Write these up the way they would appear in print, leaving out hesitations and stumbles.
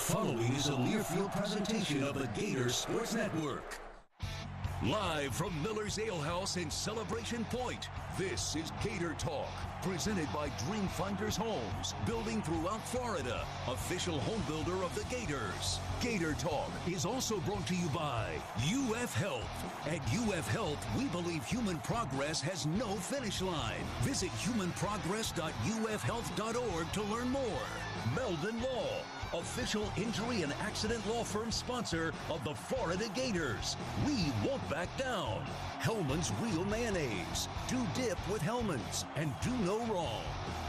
following is a Learfield presentation of the Gator Sports Network. Live from Miller's Ale House in Celebration Point, this is Gator Talk, presented by Dreamfinders Homes, building throughout Florida, official home builder of the Gators. Gator Talk is also brought to you by UF Health. At UF Health, we believe human progress has no finish line. Visit humanprogress.ufhealth.org to learn more. Meldon Law, official injury and accident law firm sponsor of the Florida Gators. We won't back down. Hellman's Real Mayonnaise. Do dip with Hellman's and do no wrong.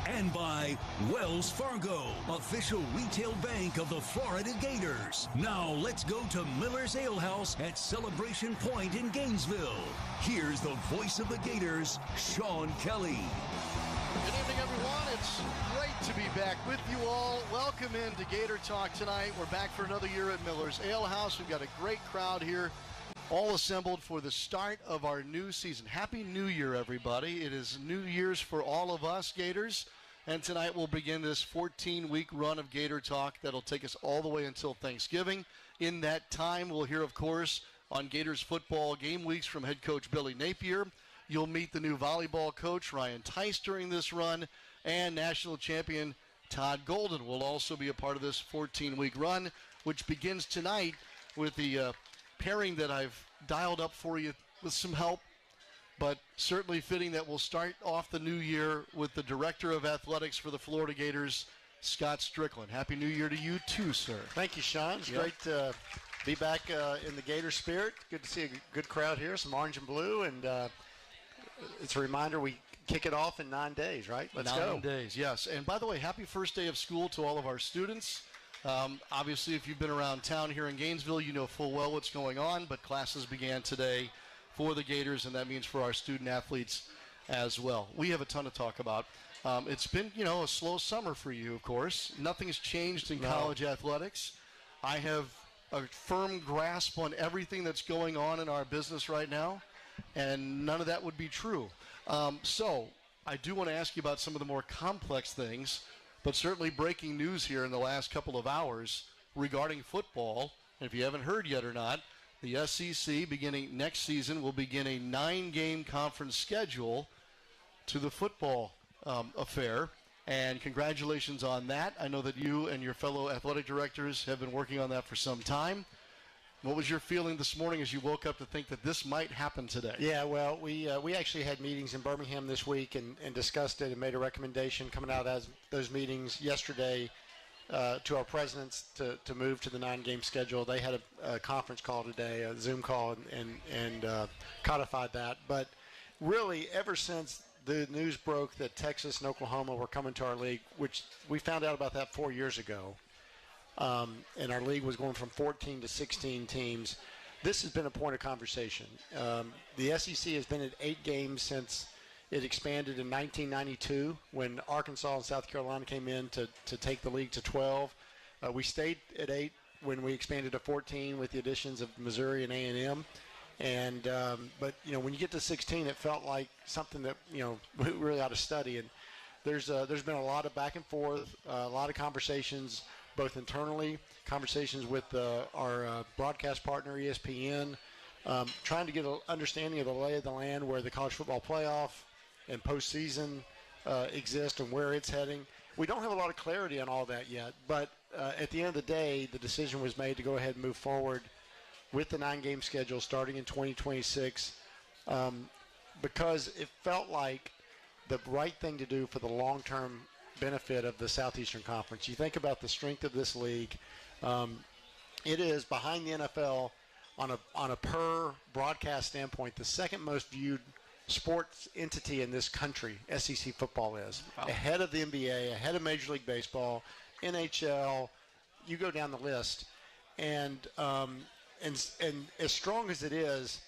And by Wells Fargo, official retail bank of the Florida Gators. Now let's go to Miller's Ale House at Celebration Point in Gainesville. Here's the voice of the Gators, Sean Kelley. Good evening, everyone. It's great to be back with you all. Welcome into Gator Talk tonight. We're back for another year at Miller's Ale House. We've got a great crowd here, all assembled for the start of our new season. Happy New Year, everybody. It is New Year's for all of us Gators, and tonight we'll begin this 14-week run of Gator Talk that'll take us all the way until Thanksgiving. In that time, we'll hear, of course, on Gators football game weeks from head coach Billy Napier. You'll meet the new volleyball coach, Ryan Tice, during this run, and national champion Todd Golden will also be a part of this 14-week run, which begins tonight with the pairing that I've dialed up for you with some help, but certainly fitting that we'll start off the new year with the Director of Athletics for the Florida Gators, Scott Stricklin. Happy New Year to you too, sir. Thank you, Sean. It's great to be back in the Gator spirit. Good to see a good crowd here, some orange and blue, and it's a reminder we kick it off in 9 days, right? Let's go. 9 days, yes. And by the way, happy first day of school to all of our students. Obviously, if you've been around town here in Gainesville, you know full well what's going on, but classes began today for the Gators, and that means for our student athletes as well. We have a ton to talk about. It's been, a slow summer for you, of course. Nothing's changed in college athletics. I have a firm grasp on everything that's going on in our business right now, and none of that would be true. So I do want to ask you about some of the more complex things, but certainly breaking news here in the last couple of hours regarding football. And if you haven't heard yet or not, the SEC, beginning next season, will begin a 9-game conference schedule to the football affair. And congratulations on that. I know that you and your fellow athletic directors have been working on that for some time. What was your feeling this morning as you woke up to think that this might happen today? Yeah, well, we actually had meetings in Birmingham this week and discussed it and made a recommendation coming out of those meetings yesterday to our presidents to move to the 9-game schedule. They had a conference call today, a Zoom call, and codified that. But really, ever since the news broke that Texas and Oklahoma were coming to our league, which we found out about that 4 years ago, and our league was going from 14 to 16 teams, this has been a point of conversation. The SEC has been at 8 games since it expanded in 1992 when Arkansas and South Carolina came in to take the league to 12. We stayed at 8 when we expanded to 14 with the additions of Missouri and A&M. But when you get to 16, it felt like something that we really ought to study. And there's been a lot of back and forth, a lot of conversations, both internally, conversations with our broadcast partner, ESPN, trying to get an understanding of the lay of the land, where the college football playoff and postseason exist and where it's heading. We don't have a lot of clarity on all that yet, but at the end of the day, the decision was made to go ahead and move forward with the 9-game schedule starting in 2026 because it felt like the right thing to do for the long-term benefit of the Southeastern Conference. You think about the strength of this league. It is, behind the NFL, on a per broadcast standpoint, the second most viewed sports entity in this country. SEC football is. Wow. Ahead of the NBA, ahead of Major League Baseball, NHL, you go down the list. And as strong as it is,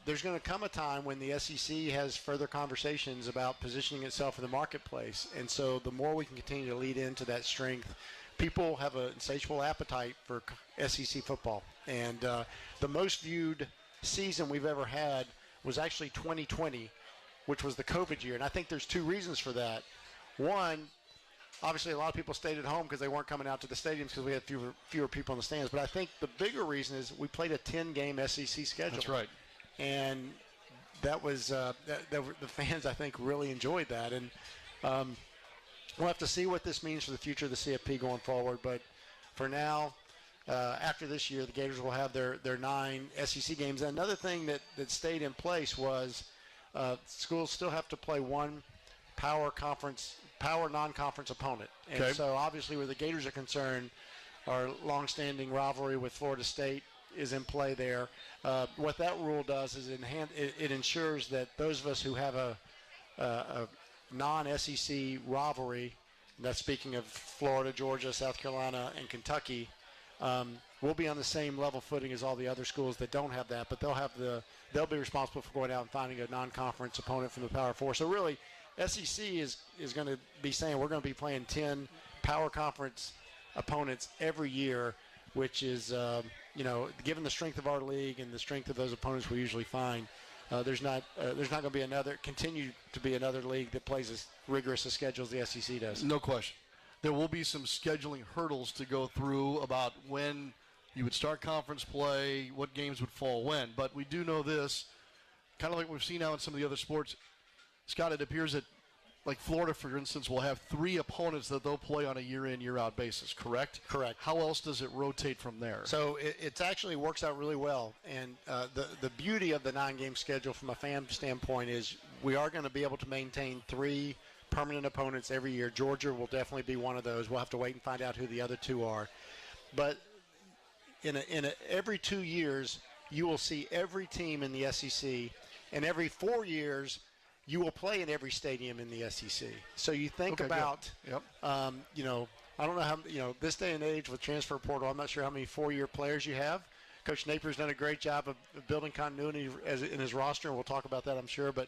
there's going to come a time when the SEC has further conversations about positioning itself in the marketplace. And so the more we can continue to lead into that strength, people have an insatiable appetite for SEC football. And the most viewed season we've ever had was actually 2020, which was the COVID year. And I think there's 2 reasons for that. One, obviously a lot of people stayed at home because they weren't coming out to the stadiums because we had fewer people in the stands. But I think the bigger reason is we played a 10-game SEC schedule. That's right. And that was the fans, I think, really enjoyed that. And we'll have to see what this means for the future of the CFP going forward. But for now, after this year, the Gators will have their 9 SEC games. And another thing that stayed in place was schools still have to play one power non-conference opponent. And so obviously where the Gators are concerned, our long-standing rivalry with Florida State is in play there. What that rule does is it ensures that those of us who have a non-SEC rivalry, and that's speaking of Florida, Georgia, South Carolina, and Kentucky, we'll be on the same level footing as all the other schools that don't have that, but they'll be responsible for going out and finding a non-conference opponent from the Power Four. So really, SEC is going to be saying we're going to be playing 10 Power Conference opponents every year, which is, given the strength of our league and the strength of those opponents we usually find, there's not going to be continue to be another league that plays as rigorous a schedule as the SEC does. No question. There will be some scheduling hurdles to go through about when you would start conference play, what games would fall when. But we do know this, kind of like we've seen now in some of the other sports, Scott, it appears that, like Florida, for instance, will have 3 opponents that they'll play on a year-in, year-out basis, correct? Correct. How else does it rotate from there? So it actually works out really well. And the beauty of the 9-game schedule from a fan standpoint is we are going to be able to maintain 3 permanent opponents every year. Georgia will definitely be one of those. We'll have to wait and find out who the other 2 are. But every 2 years, you will see every team in the SEC, and every 4 years, you will play in every stadium in the SEC. So you think about, I don't know how, this day and age with transfer portal, I'm not sure how many 4-year players you have. Coach Napier's done a great job of building continuity in his roster, and we'll talk about that, I'm sure. But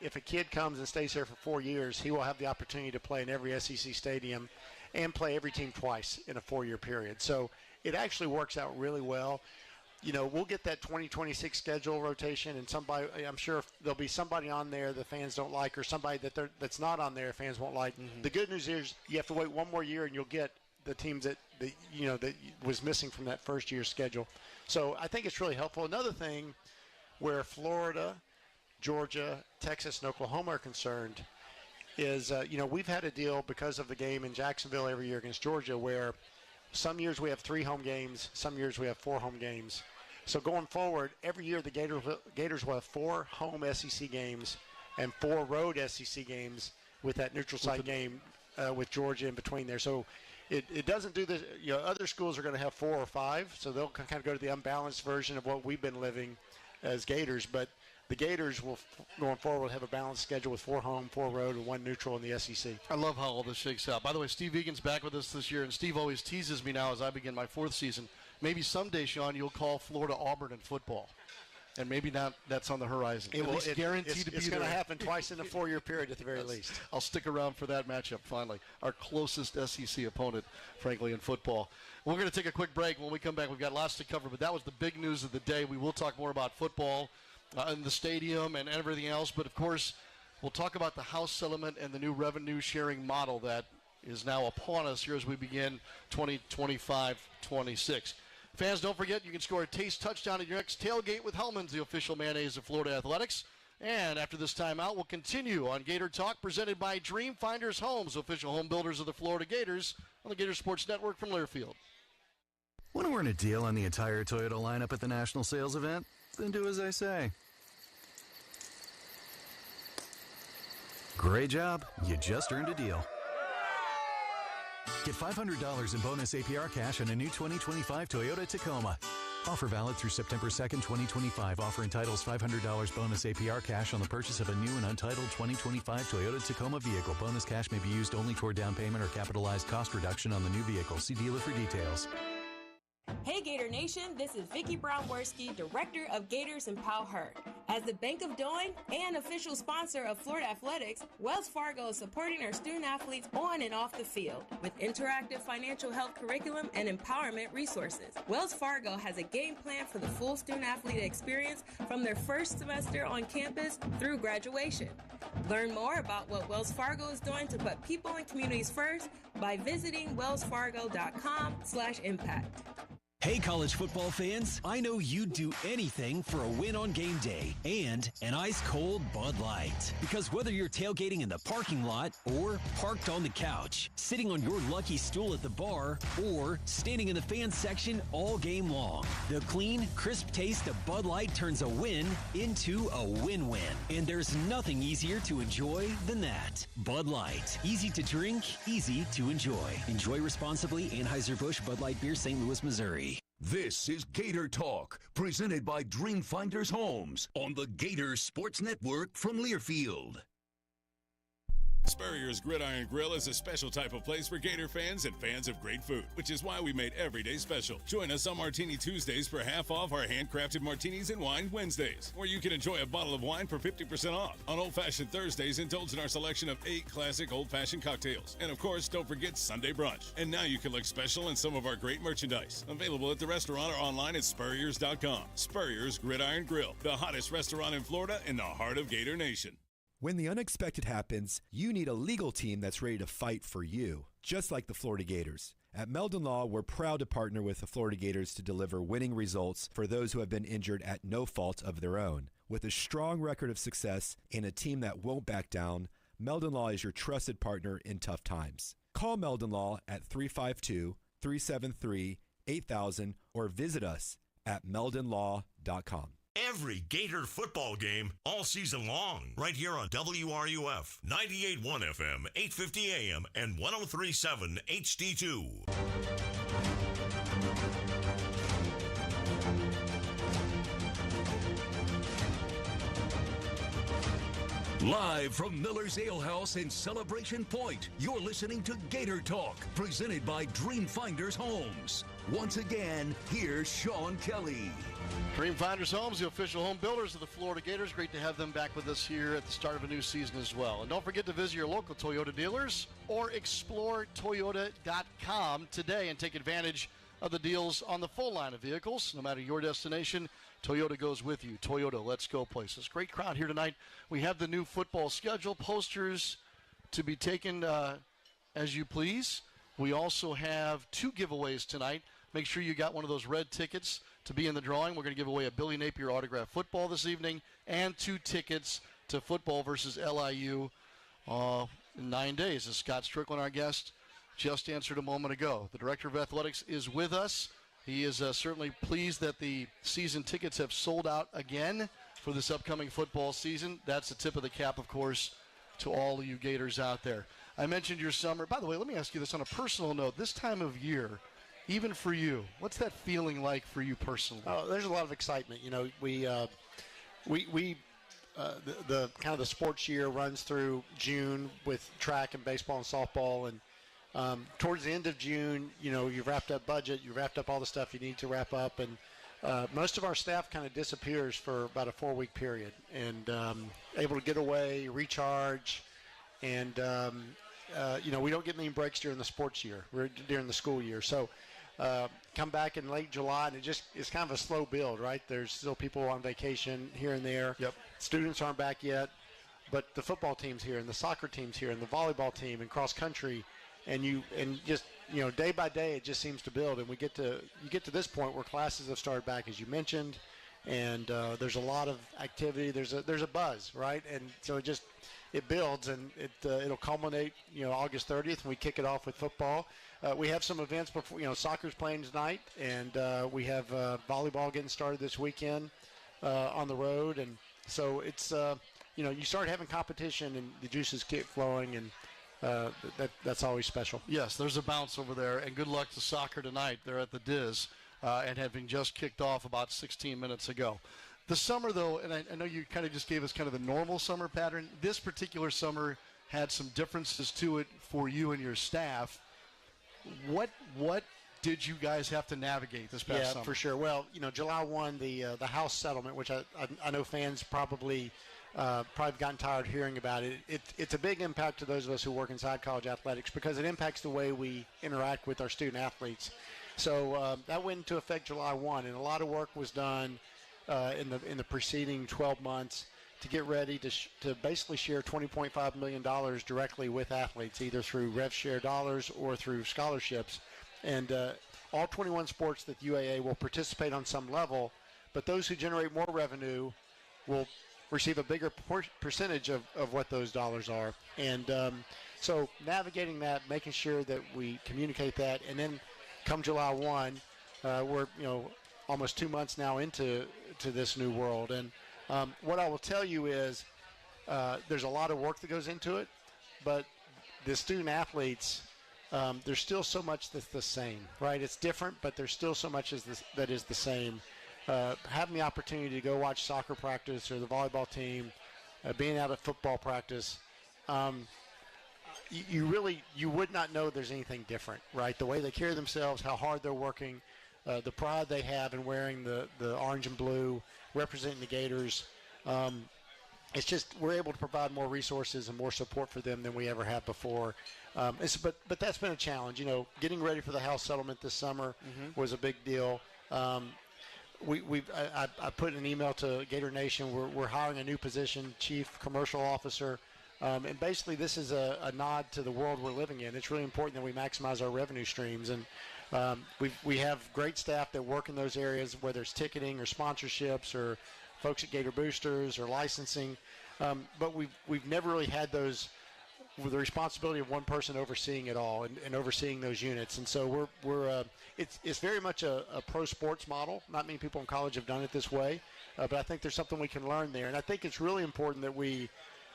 if a kid comes and stays here for 4 years, he will have the opportunity to play in every SEC stadium and play every team twice in a 4-year period. So it actually works out really well. We'll get that 2026 schedule rotation, and I'm sure there'll be somebody on there the fans don't like, or somebody that's not on there fans won't like. Mm-hmm. The good news is you have to wait one more year, and you'll get the teams that was missing from that first year's schedule. So I think it's really helpful. Another thing where Florida, Georgia, Texas, and Oklahoma are concerned is, we've had a deal because of the game in Jacksonville every year against Georgia where some years we have 3 home games, some years we have 4 home games. So going forward, every year the Gators will have 4 home SEC games and 4 road SEC games with that neutral site game with Georgia in between there. So it doesn't do this. Other schools are going to have 4 or 5, so they'll kind of go to the unbalanced version of what we've been living as Gators. But the Gators will, going forward, have a balanced schedule with 4 home, 4 road, and 1 neutral in the SEC. I love how all this shakes out. By the way, Steve Egan's back with us this year, and Steve always teases me now as I begin my 4th season. Maybe someday, Sean, you'll call Florida Auburn in football. And maybe not. That's on the horizon. It's guaranteed to be there. It's going to happen twice in a 4-year period at the very least. I'll stick around for that matchup finally. Our closest SEC opponent, frankly, in football. We're going to take a quick break. When we come back, we've got lots to cover, but that was the big news of the day. We will talk more about football in the stadium and everything else, but of course, we'll talk about the House settlement and the new revenue sharing model that is now upon us here as we begin 2025-26. Fans, don't forget you can score a taste touchdown at your next tailgate with Hellman's, the official mayonnaise of Florida Athletics. And after this timeout, we'll continue on Gator Talk, presented by Dream Finders Homes, official home builders of the Florida Gators, on the Gator Sports Network from Learfield. Want to earn a deal on the entire Toyota lineup at the national sales event? Then do as I say. Great job. You just earned a deal. Get $500 in bonus APR cash on a new 2025 Toyota Tacoma. Offer valid through September 2nd, 2025. Offer entitles $500 bonus APR cash on the purchase of a new and untitled 2025 Toyota Tacoma vehicle. Bonus cash may be used only toward down payment or capitalized cost reduction on the new vehicle. See dealer for details. Hey Gator Nation, this is Vicki Brown-Worski, Director of Gators and Pal Hurt. As the Bank of Doing and official sponsor of Florida Athletics, Wells Fargo is supporting our student athletes on and off the field with interactive financial health curriculum and empowerment resources. Wells Fargo has a game plan for the full student athlete experience from their first semester on campus through graduation. Learn more about what Wells Fargo is doing to put people and communities first by visiting wellsfargo.com/impact. Hey, college football fans, I know you'd do anything for a win on game day and an ice-cold Bud Light. Because whether you're tailgating in the parking lot or parked on the couch, sitting on your lucky stool at the bar, or standing in the fan section all game long, the clean, crisp taste of Bud Light turns a win into a win-win. And there's nothing easier to enjoy than that. Bud Light. Easy to drink, easy to enjoy. Enjoy responsibly. Anheuser-Busch Bud Light Beer, St. Louis, Missouri. This is Gator Talk, presented by Dreamfinders Homes on the Gator Sports Network from Learfield. Spurrier's Gridiron Grill is a special type of place for Gator fans and fans of great food, which is why we made every day special. Join us on Martini Tuesdays for half off our handcrafted martinis and wine Wednesdays, where you can enjoy a bottle of wine for 50% off. On Old Fashioned Thursdays, indulge in our selection of 8 classic old-fashioned cocktails. And of course, don't forget Sunday brunch. And now you can look special in some of our great merchandise. Available at the restaurant or online at Spurriers.com. Spurrier's Gridiron Grill, the hottest restaurant in Florida in the heart of Gator Nation. When the unexpected happens, you need a legal team that's ready to fight for you, just like the Florida Gators. At Meldon Law, we're proud to partner with the Florida Gators to deliver winning results for those who have been injured at no fault of their own. With a strong record of success and a team that won't back down, Meldon Law is your trusted partner in tough times. Call Meldon Law at 352-373-8000 or visit us at meldonlaw.com. Every Gator football game all season long, right here on WRUF, 98.1 FM, 850 AM, and 103.7 HD2. Live from Miller's Ale House in Celebration Point, you're listening to Gator Talk, presented by Dreamfinders Homes. Once again, here's Sean Kelley. Dreamfinders Homes, the official home builders of the Florida Gators. Great to have them back with us here at the start of a new season as well. And don't forget to visit your local Toyota dealers or explore Toyota.com today and take advantage of the deals on the full line of vehicles. No matter your destination, Toyota goes with you. Toyota, let's go places. Great crowd here tonight. We have the new football schedule, posters to be taken as you please. We also have 2 giveaways tonight. Make sure you got one of those red tickets to be in the drawing. We're going to give away a Billy Napier autographed football this evening and 2 tickets to football versus LIU in 9 days. As Scott Stricklin, our guest, just answered a moment ago. The Director of Athletics is with us. He is certainly pleased that the season tickets have sold out again for this upcoming football season. That's the tip of the cap, of course, to all of you Gators out there. I mentioned your summer. By the way, let me ask you this on a personal note. This time of year, even for you, what's that feeling like for you personally? Oh, there's a lot of excitement. You know, the kind of the sports year runs through June with track and baseball and softball, and towards the end of June, you know, you've wrapped up budget, you've wrapped up all the stuff you need to wrap up, and most of our staff kind of disappears for about a 4-week period, and able to get away, recharge, and you know, we don't get many breaks during the sports year, during the school year, so. Come back in late July, and it's kind of a slow build, right? There's still people on vacation here and there. Yep. Students aren't back yet, but the football team's here, and the soccer team's here, and the volleyball team, and cross country, and just you know, day by day, it just seems to build, and you get to this point where classes have started back, as you mentioned, and there's a lot of activity. There's a buzz, right? And so it builds, and it'll culminate, you know, August 30th when we kick it off with football. We have some events before, you know, soccer's playing tonight, and we have volleyball getting started this weekend on the road, and so it's you know, you start having competition and the juices keep flowing, and that's always special. Yes, there's a bounce over there, and good luck to soccer tonight. They're at the Diz and having just kicked off about 16 minutes ago. The summer, though, and I know you kind of just gave us kind of the normal summer pattern. This particular summer had some differences to it for you and your staff. What did you guys have to navigate this past summer? Yeah, for sure. Well, July 1, the House settlement, which I know fans probably gotten tired hearing about it. It's a big impact to those of us who work inside college athletics because it impacts the way we interact with our student athletes. So that went into effect July 1, and a lot of work was done in the preceding 12 months to get ready to basically share $20.5 million directly with athletes, either through rev share dollars or through scholarships. And all 21 sports that UAA will participate on some level, but those who generate more revenue will receive a bigger percentage of what those dollars are. And so navigating that, making sure that we communicate that, and then come July 1, we're almost 2 months now into this new world. And what I will tell you is there's a lot of work that goes into it, but the student athletes, there's still so much that's the same, right? It's different, but there's still so much that is the same. Having the opportunity to go watch soccer practice or the volleyball team, being out at football practice, you would not know there's anything different, right? The way they carry themselves, how hard they're working, the pride they have in wearing the orange and blue, representing the Gators. It's just we're able to provide more resources and more support for them than we ever have before. But that's been a challenge. Getting ready for the House settlement this summer was a big deal. I put an email to Gator Nation. We're hiring a new position, Chief Commercial Officer. And basically this is a nod to the world we're living in. It's really important that we maximize our revenue streams. And we have great staff that work in those areas, whether it's ticketing or sponsorships or folks at Gator Boosters or licensing. But we've never really had those with the responsibility of one person overseeing it all and overseeing those units. And so it's very much a pro sports model. Not many people in college have done it this way, but I think there's something we can learn there. And I think it's really important that we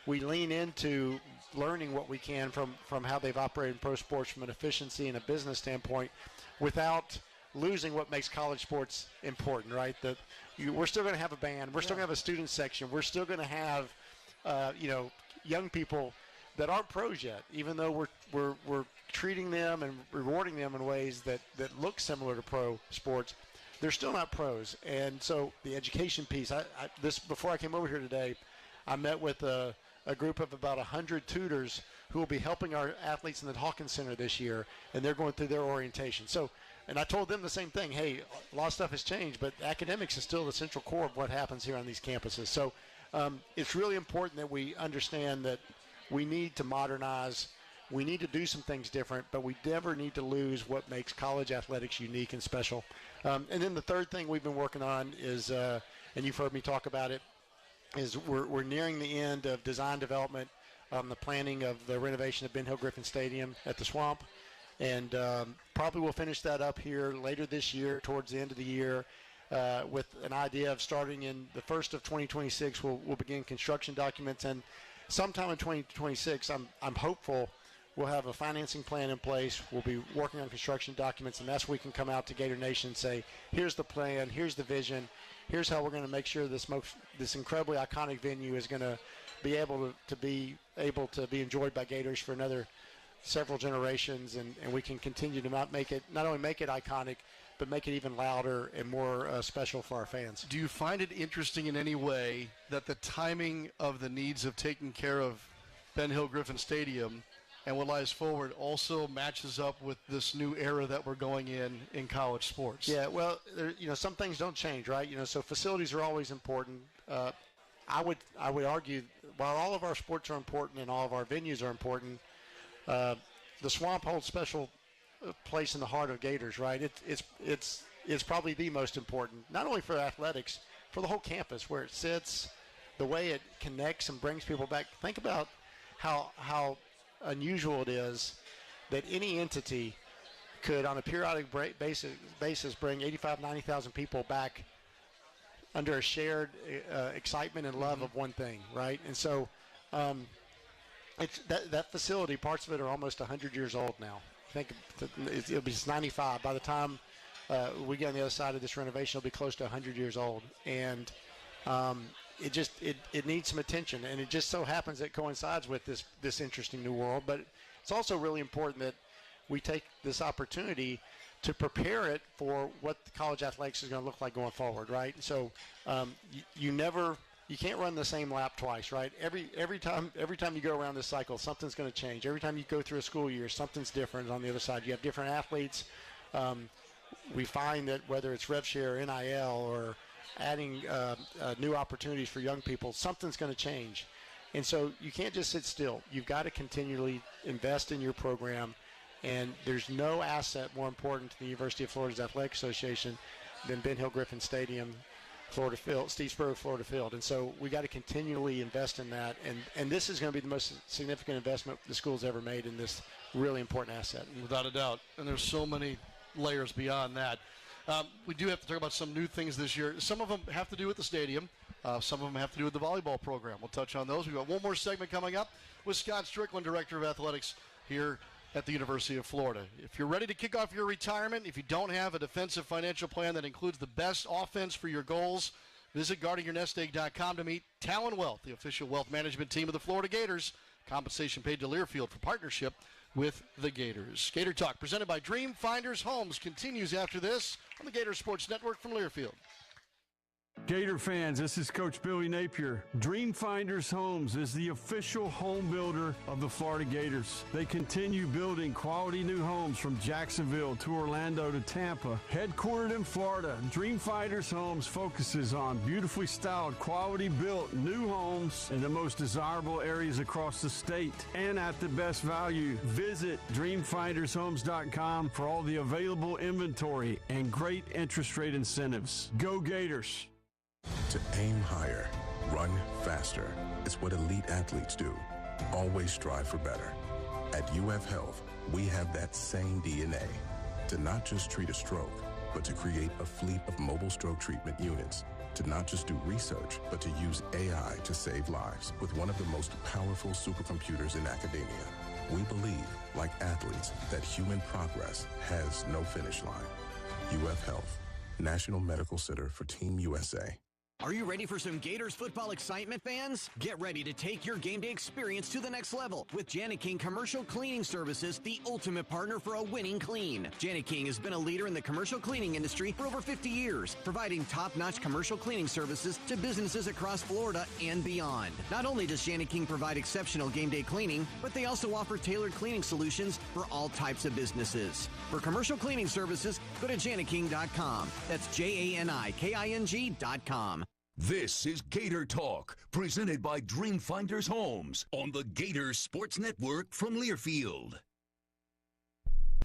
lean into learning what we can from how they've operated in pro sports from an efficiency and a business standpoint without losing what makes college sports important, right? We're still going to have a band. We're still going to have a student section. We're still going to have, young people that aren't pros yet, even though we're treating them and rewarding them in ways that look similar to pro sports. They're still not pros. And so the education piece, before I came over here today, I met with a group of about 100 tutors who will be helping our athletes in the Hawkins Center this year, and they're going through their orientation. So, and I told them the same thing. Hey, a lot of stuff has changed, but academics is still the central core of what happens here on these campuses. So it's really important that we understand that we need to modernize. We need to do some things different, but we never need to lose what makes college athletics unique and special. And then the third thing we've been working on is, and you've heard me talk about it, is we're nearing the end of design development on the planning of the renovation of Ben Hill Griffin Stadium at the Swamp. And probably we'll finish that up here later this year, towards the end of the year, with an idea of starting in the first of 2026. We'll begin construction documents, and sometime in 2026, I'm hopeful we'll have a financing plan in place. We'll be working on construction documents, and that's where we can come out to Gator Nation and say, here's the plan, here's the vision, here's how we're going to make sure this incredibly iconic venue is going to be able to be enjoyed by Gators for another several generations, and we can continue to not only make it iconic, but make it even louder and more special for our fans. Do you find it interesting in any way that the timing of the needs of taking care of Ben Hill Griffin Stadium and what lies forward also matches up with this new era that we're going in college sports? Yeah, well, some things don't change, right? So facilities are always important. I would argue while all of our sports are important and all of our venues are important, the Swamp holds special place in the heart of Gators, right? It's probably the most important, not only for athletics, for the whole campus, where it sits, the way it connects and brings people back. Think about how unusual it is that any entity could, on a periodic basis, bring 85,000, 90,000 people back under a shared excitement and love of one thing, right? And so it's that facility, parts of it are almost 100 years old now. I think it'll be 95. By the time we get on the other side of this renovation, it'll be close to 100 years old. And it needs some attention, and it just so happens it coincides with this interesting new world. But it's also really important that we take this opportunity to prepare it for what the college athletics is going to look like going forward, right? So you can't run the same lap twice, right? Every time you go around this cycle, something's going to change. Every time you go through a school year, something's different on the other side. You have different athletes. We find that whether it's rev share, NIL, or adding new opportunities for young people, something's going to change. And so you can't just sit still. You've got to continually invest in your program. And there's no asset more important to the University of Florida's Athletic Association than Ben Hill Griffin Stadium, Florida Field, Stevesboro, Florida Field. And so we got to continually invest in that. And this is going to be the most significant investment the school's ever made in this really important asset. Without a doubt. And there's so many layers beyond that. We do have to talk about some new things this year. Some of them have to do with the stadium. Some of them have to do with the volleyball program. We'll touch on those. We've got one more segment coming up with Scott Stricklin, Director of Athletics here at the University of Florida. If you're ready to kick off your retirement, if you don't have a defensive financial plan that includes the best offense for your goals, visit guardingyournestegg.com to meet Talon Wealth, the official wealth management team of the Florida Gators. Compensation paid to Learfield for partnership with the Gators. Gator Talk, presented by Dream Finders Homes, continues after this on the Gator Sports Network from Learfield. Gator fans, this is Coach Billy Napier. Dream Finders Homes is the official home builder of the Florida Gators. They continue building quality new homes from Jacksonville to Orlando to Tampa. Headquartered in Florida, Dream Finders Homes focuses on beautifully styled, quality built new homes in the most desirable areas across the state and at the best value. Visit dreamfindershomes.com for all the available inventory and great interest rate incentives. Go Gators! To aim higher, run faster. It's what elite athletes do. Always strive for better. At UF Health, we have that same DNA. To not just treat a stroke, but to create a fleet of mobile stroke treatment units. To not just do research, but to use AI to save lives with one of the most powerful supercomputers in academia. We believe, like athletes, that human progress has no finish line. UF Health, National Medical Center for Team USA. Are you ready for some Gators football excitement, fans? Get ready to take your game day experience to the next level with Janet King Commercial Cleaning Services, the ultimate partner for a winning clean. Janet King has been a leader in the commercial cleaning industry for over 50 years, providing top-notch commercial cleaning services to businesses across Florida and beyond. Not only does Janet King provide exceptional game day cleaning, but they also offer tailored cleaning solutions for all types of businesses. For commercial cleaning services, go to janetking.com. That's JANIKING.com. This is Gator Talk, presented by Dream Finders Homes on the Gator Sports Network from Learfield.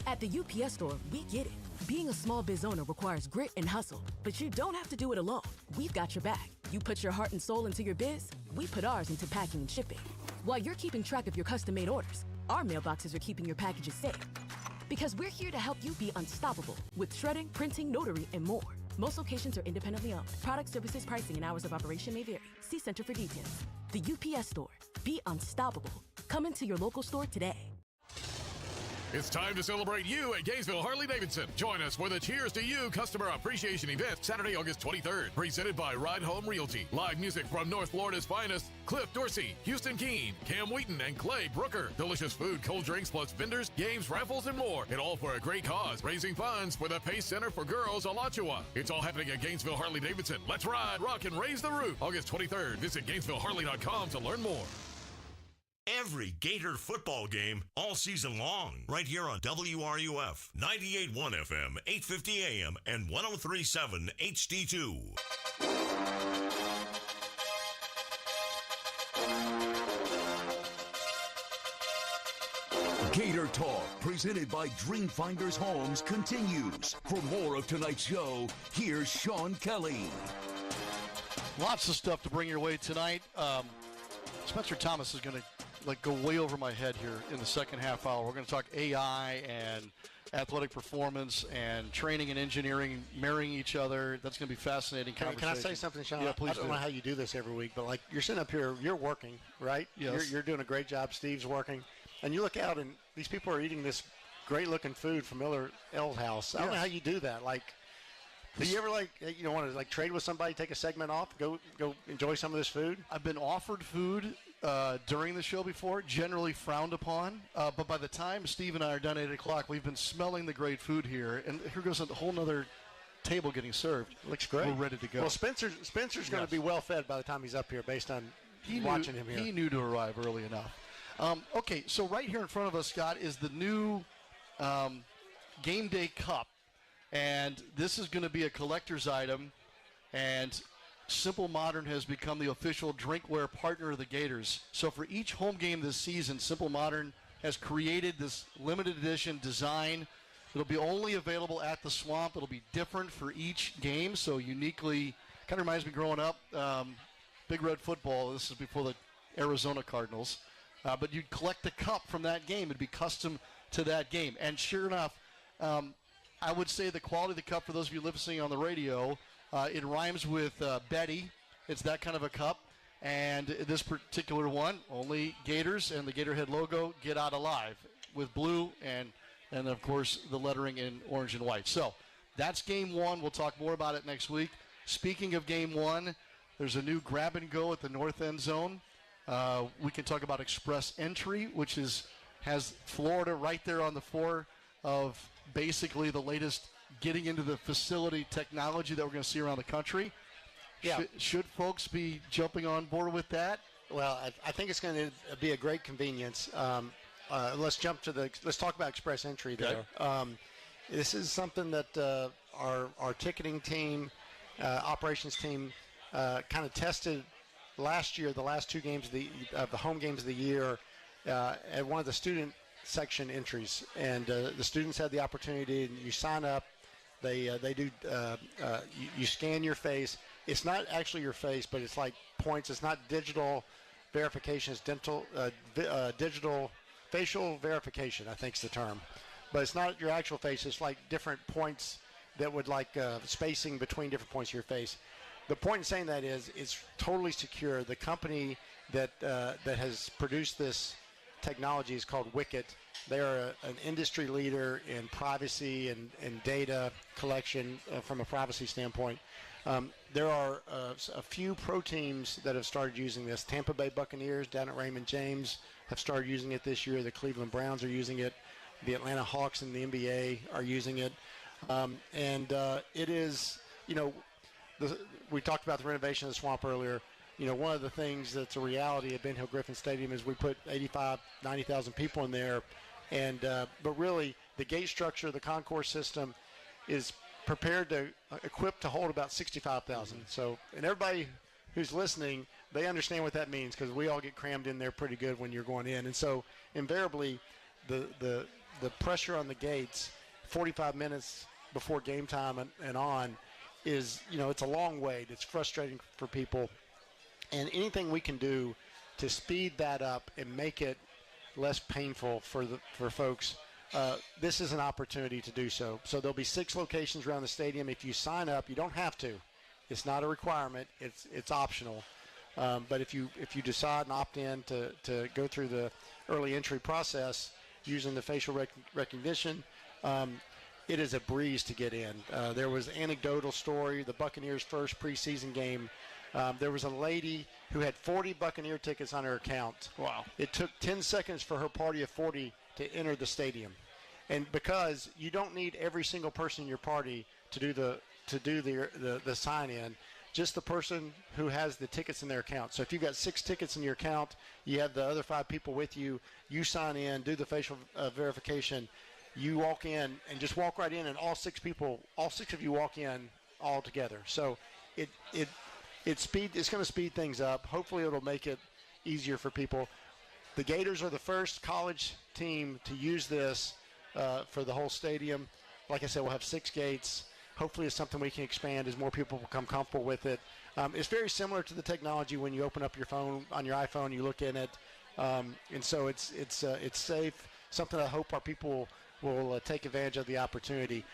At the UPS store, we get it. Being a small biz owner requires grit and hustle, but you don't have to do it alone. We've got your back. You put your heart and soul into your biz, we put ours into packing and shipping. While you're keeping track of your custom-made orders, our mailboxes are keeping your packages safe. Because we're here to help you be unstoppable with shredding, printing, notary, and more. Most locations are independently owned. Product, services, pricing, and hours of operation may vary. See Center for details. The UPS store. Be unstoppable. Come into your local store today. It's time to celebrate you at Gainesville Harley-Davidson. Join us for the Cheers to You Customer Appreciation Event Saturday, August 23rd. Presented by Ride Home Realty. Live music from North Florida's finest. Cliff Dorsey, Houston Keene, Cam Wheaton, and Clay Brooker. Delicious food, cold drinks, plus vendors, games, raffles, and more. And all for a great cause. Raising funds for the Pace Center for Girls, Alachua. It's all happening at Gainesville Harley-Davidson. Let's ride, rock, and raise the roof. August 23rd. Visit GainesvilleHarley.com to learn more. Every Gator football game all season long, right here on WRUF, 98.1 FM, 850 AM, and 103.7 HD2. Gator Talk, presented by Dream Finders Homes, continues. For more of tonight's show, here's Sean Kelley. Lots of stuff to bring your way tonight. Spencer Thomas is going to go way over my head here in the second half hour. We're going to talk AI and athletic performance and training and engineering marrying each other. That's going to be fascinating conversation. Can I say something, Sean? Yeah, please. I don't know how you do this every week, but you're sitting up here, you're working, right? Yes. You're doing a great job. Steve's working. And you look out, and these people are eating this great-looking food from Miller L's house. I don't know how you do that. Do you ever want to trade with somebody, take a segment off, go enjoy some of this food? I've been offered food during the show before, generally frowned upon. But by the time Steve and I are done at 8 o'clock, we've been smelling the great food here. And here goes a whole nother table getting served. Looks great. We're ready to go. Well, Spencer's going to be well fed by the time he's up here based on watching him here. He knew to arrive early enough. Okay, so right here in front of us, Scott, is the new Game Day Cup. And this is going to be a collector's item. And Simple Modern has become the official drinkware partner of the Gators. So for each home game this season, Simple Modern has created this limited edition design. It'll be only available at the Swamp. It'll be different for each game, so uniquely, kind of reminds me growing up, Big Red football. This is before the Arizona Cardinals. But you'd collect the cup from that game. It'd be custom to that game. And sure enough, I would say the quality of the cup, for those of you listening on the radio, it rhymes with Betty. It's that kind of a cup. And this particular one, only Gators and the Gatorhead logo, get out alive with blue and of course, the lettering in orange and white. So that's game one. We'll talk more about it next week. Speaking of game one, there's a new grab and go at the north end zone. We can talk about express entry, which has Florida right there on the floor of basically the latest getting into the facility technology that we're going to see around the country. Yeah. Should folks be jumping on board with that? Well, I think it's going to be a great convenience. Let's talk about express entry there. Okay. This is something that our ticketing team, operations team, kind of tested last year, the last two games of the home games of the year, at one of the student section entries. And the students had the opportunity, and you sign up. They do. You scan your face. It's not actually your face, but it's like points. It's not digital verification. It's digital facial verification, I think is the term. But it's not your actual face. It's like different points that would like spacing between different points of your face. The point in saying that is it's totally secure. The company that has produced this technology is called Wicket. They are an industry leader in privacy and data collection from a privacy standpoint. There are a few pro teams that have started using this. Tampa Bay Buccaneers down at Raymond James have started using it this year. The Cleveland Browns are using it. The Atlanta Hawks in the NBA are using it. It is, we talked about the renovation of the Swamp earlier. One of the things that's a reality at Ben Hill Griffin Stadium is we put 90,000 people in there. But really, the gate structure, the concourse system is equipped to hold about 65,000. So, and everybody who's listening, they understand what that means because we all get crammed in there pretty good when you're going in. And so, invariably, the pressure on the gates, 45 minutes before game time and on, is it's a long wait. It's frustrating for people, and anything we can do to speed that up and make it less painful for folks. This is an opportunity to do so. So there'll be 6 locations around the stadium. If you sign up, you don't have to. It's not a requirement. It's optional. But if you decide and opt in to go through the early entry process using the facial recognition, it is a breeze to get in. There was an anecdotal story. The Buccaneers' first preseason game, there was a lady who had 40 Buccaneer tickets on her account. Wow. It took 10 seconds for her party of 40 to enter the stadium. And because you don't need every single person in your party to do the sign-in, just the person who has the tickets in their account. So if you've got 6 tickets in your account, you have the other 5 people with you, you sign in, do the facial verification, you walk in and just walk right in, and all 6 of you walk in all together. So it's going to speed things up. Hopefully it'll make it easier for people. The Gators are the first college team to use this for the whole stadium. Like I said, we'll have 6 gates. Hopefully it's something we can expand as more people become comfortable with it. It's very similar to the technology when you open up your phone on your iPhone, you look in it. And so it's safe, something I hope our people will take advantage of the opportunity.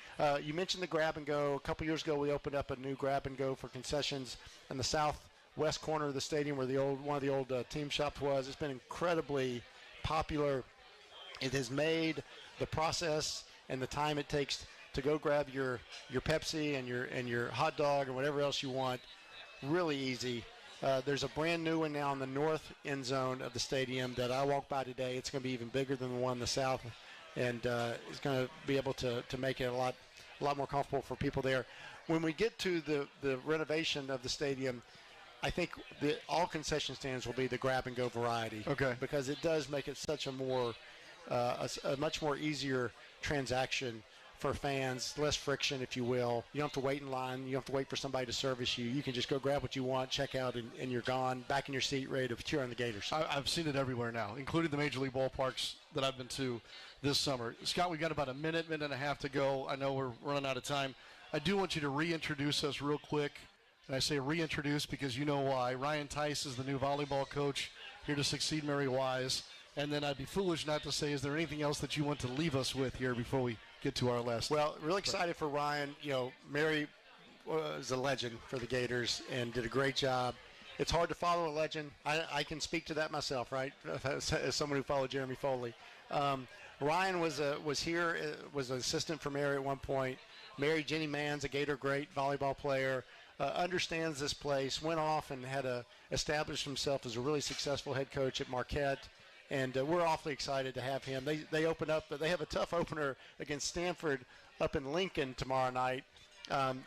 You mentioned the grab and go. A couple years ago, we opened up a new grab and go for concessions in the southwest corner of the stadium where one of the old team shops was. It's been incredibly popular. It has made the process and the time it takes to go grab your Pepsi and your hot dog or whatever else you want really easy. There's a brand new one now in the north end zone of the stadium that I walked by today. It's going to be even bigger than the one in the south, and it's going to be able to make it a lot more comfortable for people there. When we get to the renovation of the stadium, I think all concession stands will be the grab-and-go variety. Okay. Because it does make it such a much more easier transaction for fans, less friction, if you will. You don't have to wait in line. You don't have to wait for somebody to service you. You can just go grab what you want, check out, and you're gone, back in your seat, ready to cheer on the Gators. I've seen it everywhere now, including the Major League ballparks that I've been to this summer. Scott, we've got about a minute and a half to go. I know we're running out of time. I do want you to reintroduce us real quick. And I say reintroduce because you know why. Ryan Tice is the new volleyball coach here to succeed Mary Wise. And then I'd be foolish not to say, is there anything else that you want to leave us with here before we get to our last? Well, really excited for Ryan. You know, Mary was a legend for the Gators and did a great job. It's hard to follow a legend. I can speak to that myself, right, as someone who followed Jeremy Foley. Ryan was an assistant for Mary at one point. Married Jenny Manns, a Gator great volleyball player. Understands this place, went off and established himself as a really successful head coach at Marquette, and we're awfully excited to have him. They open up, they have a tough opener against Stanford up in Lincoln tomorrow night,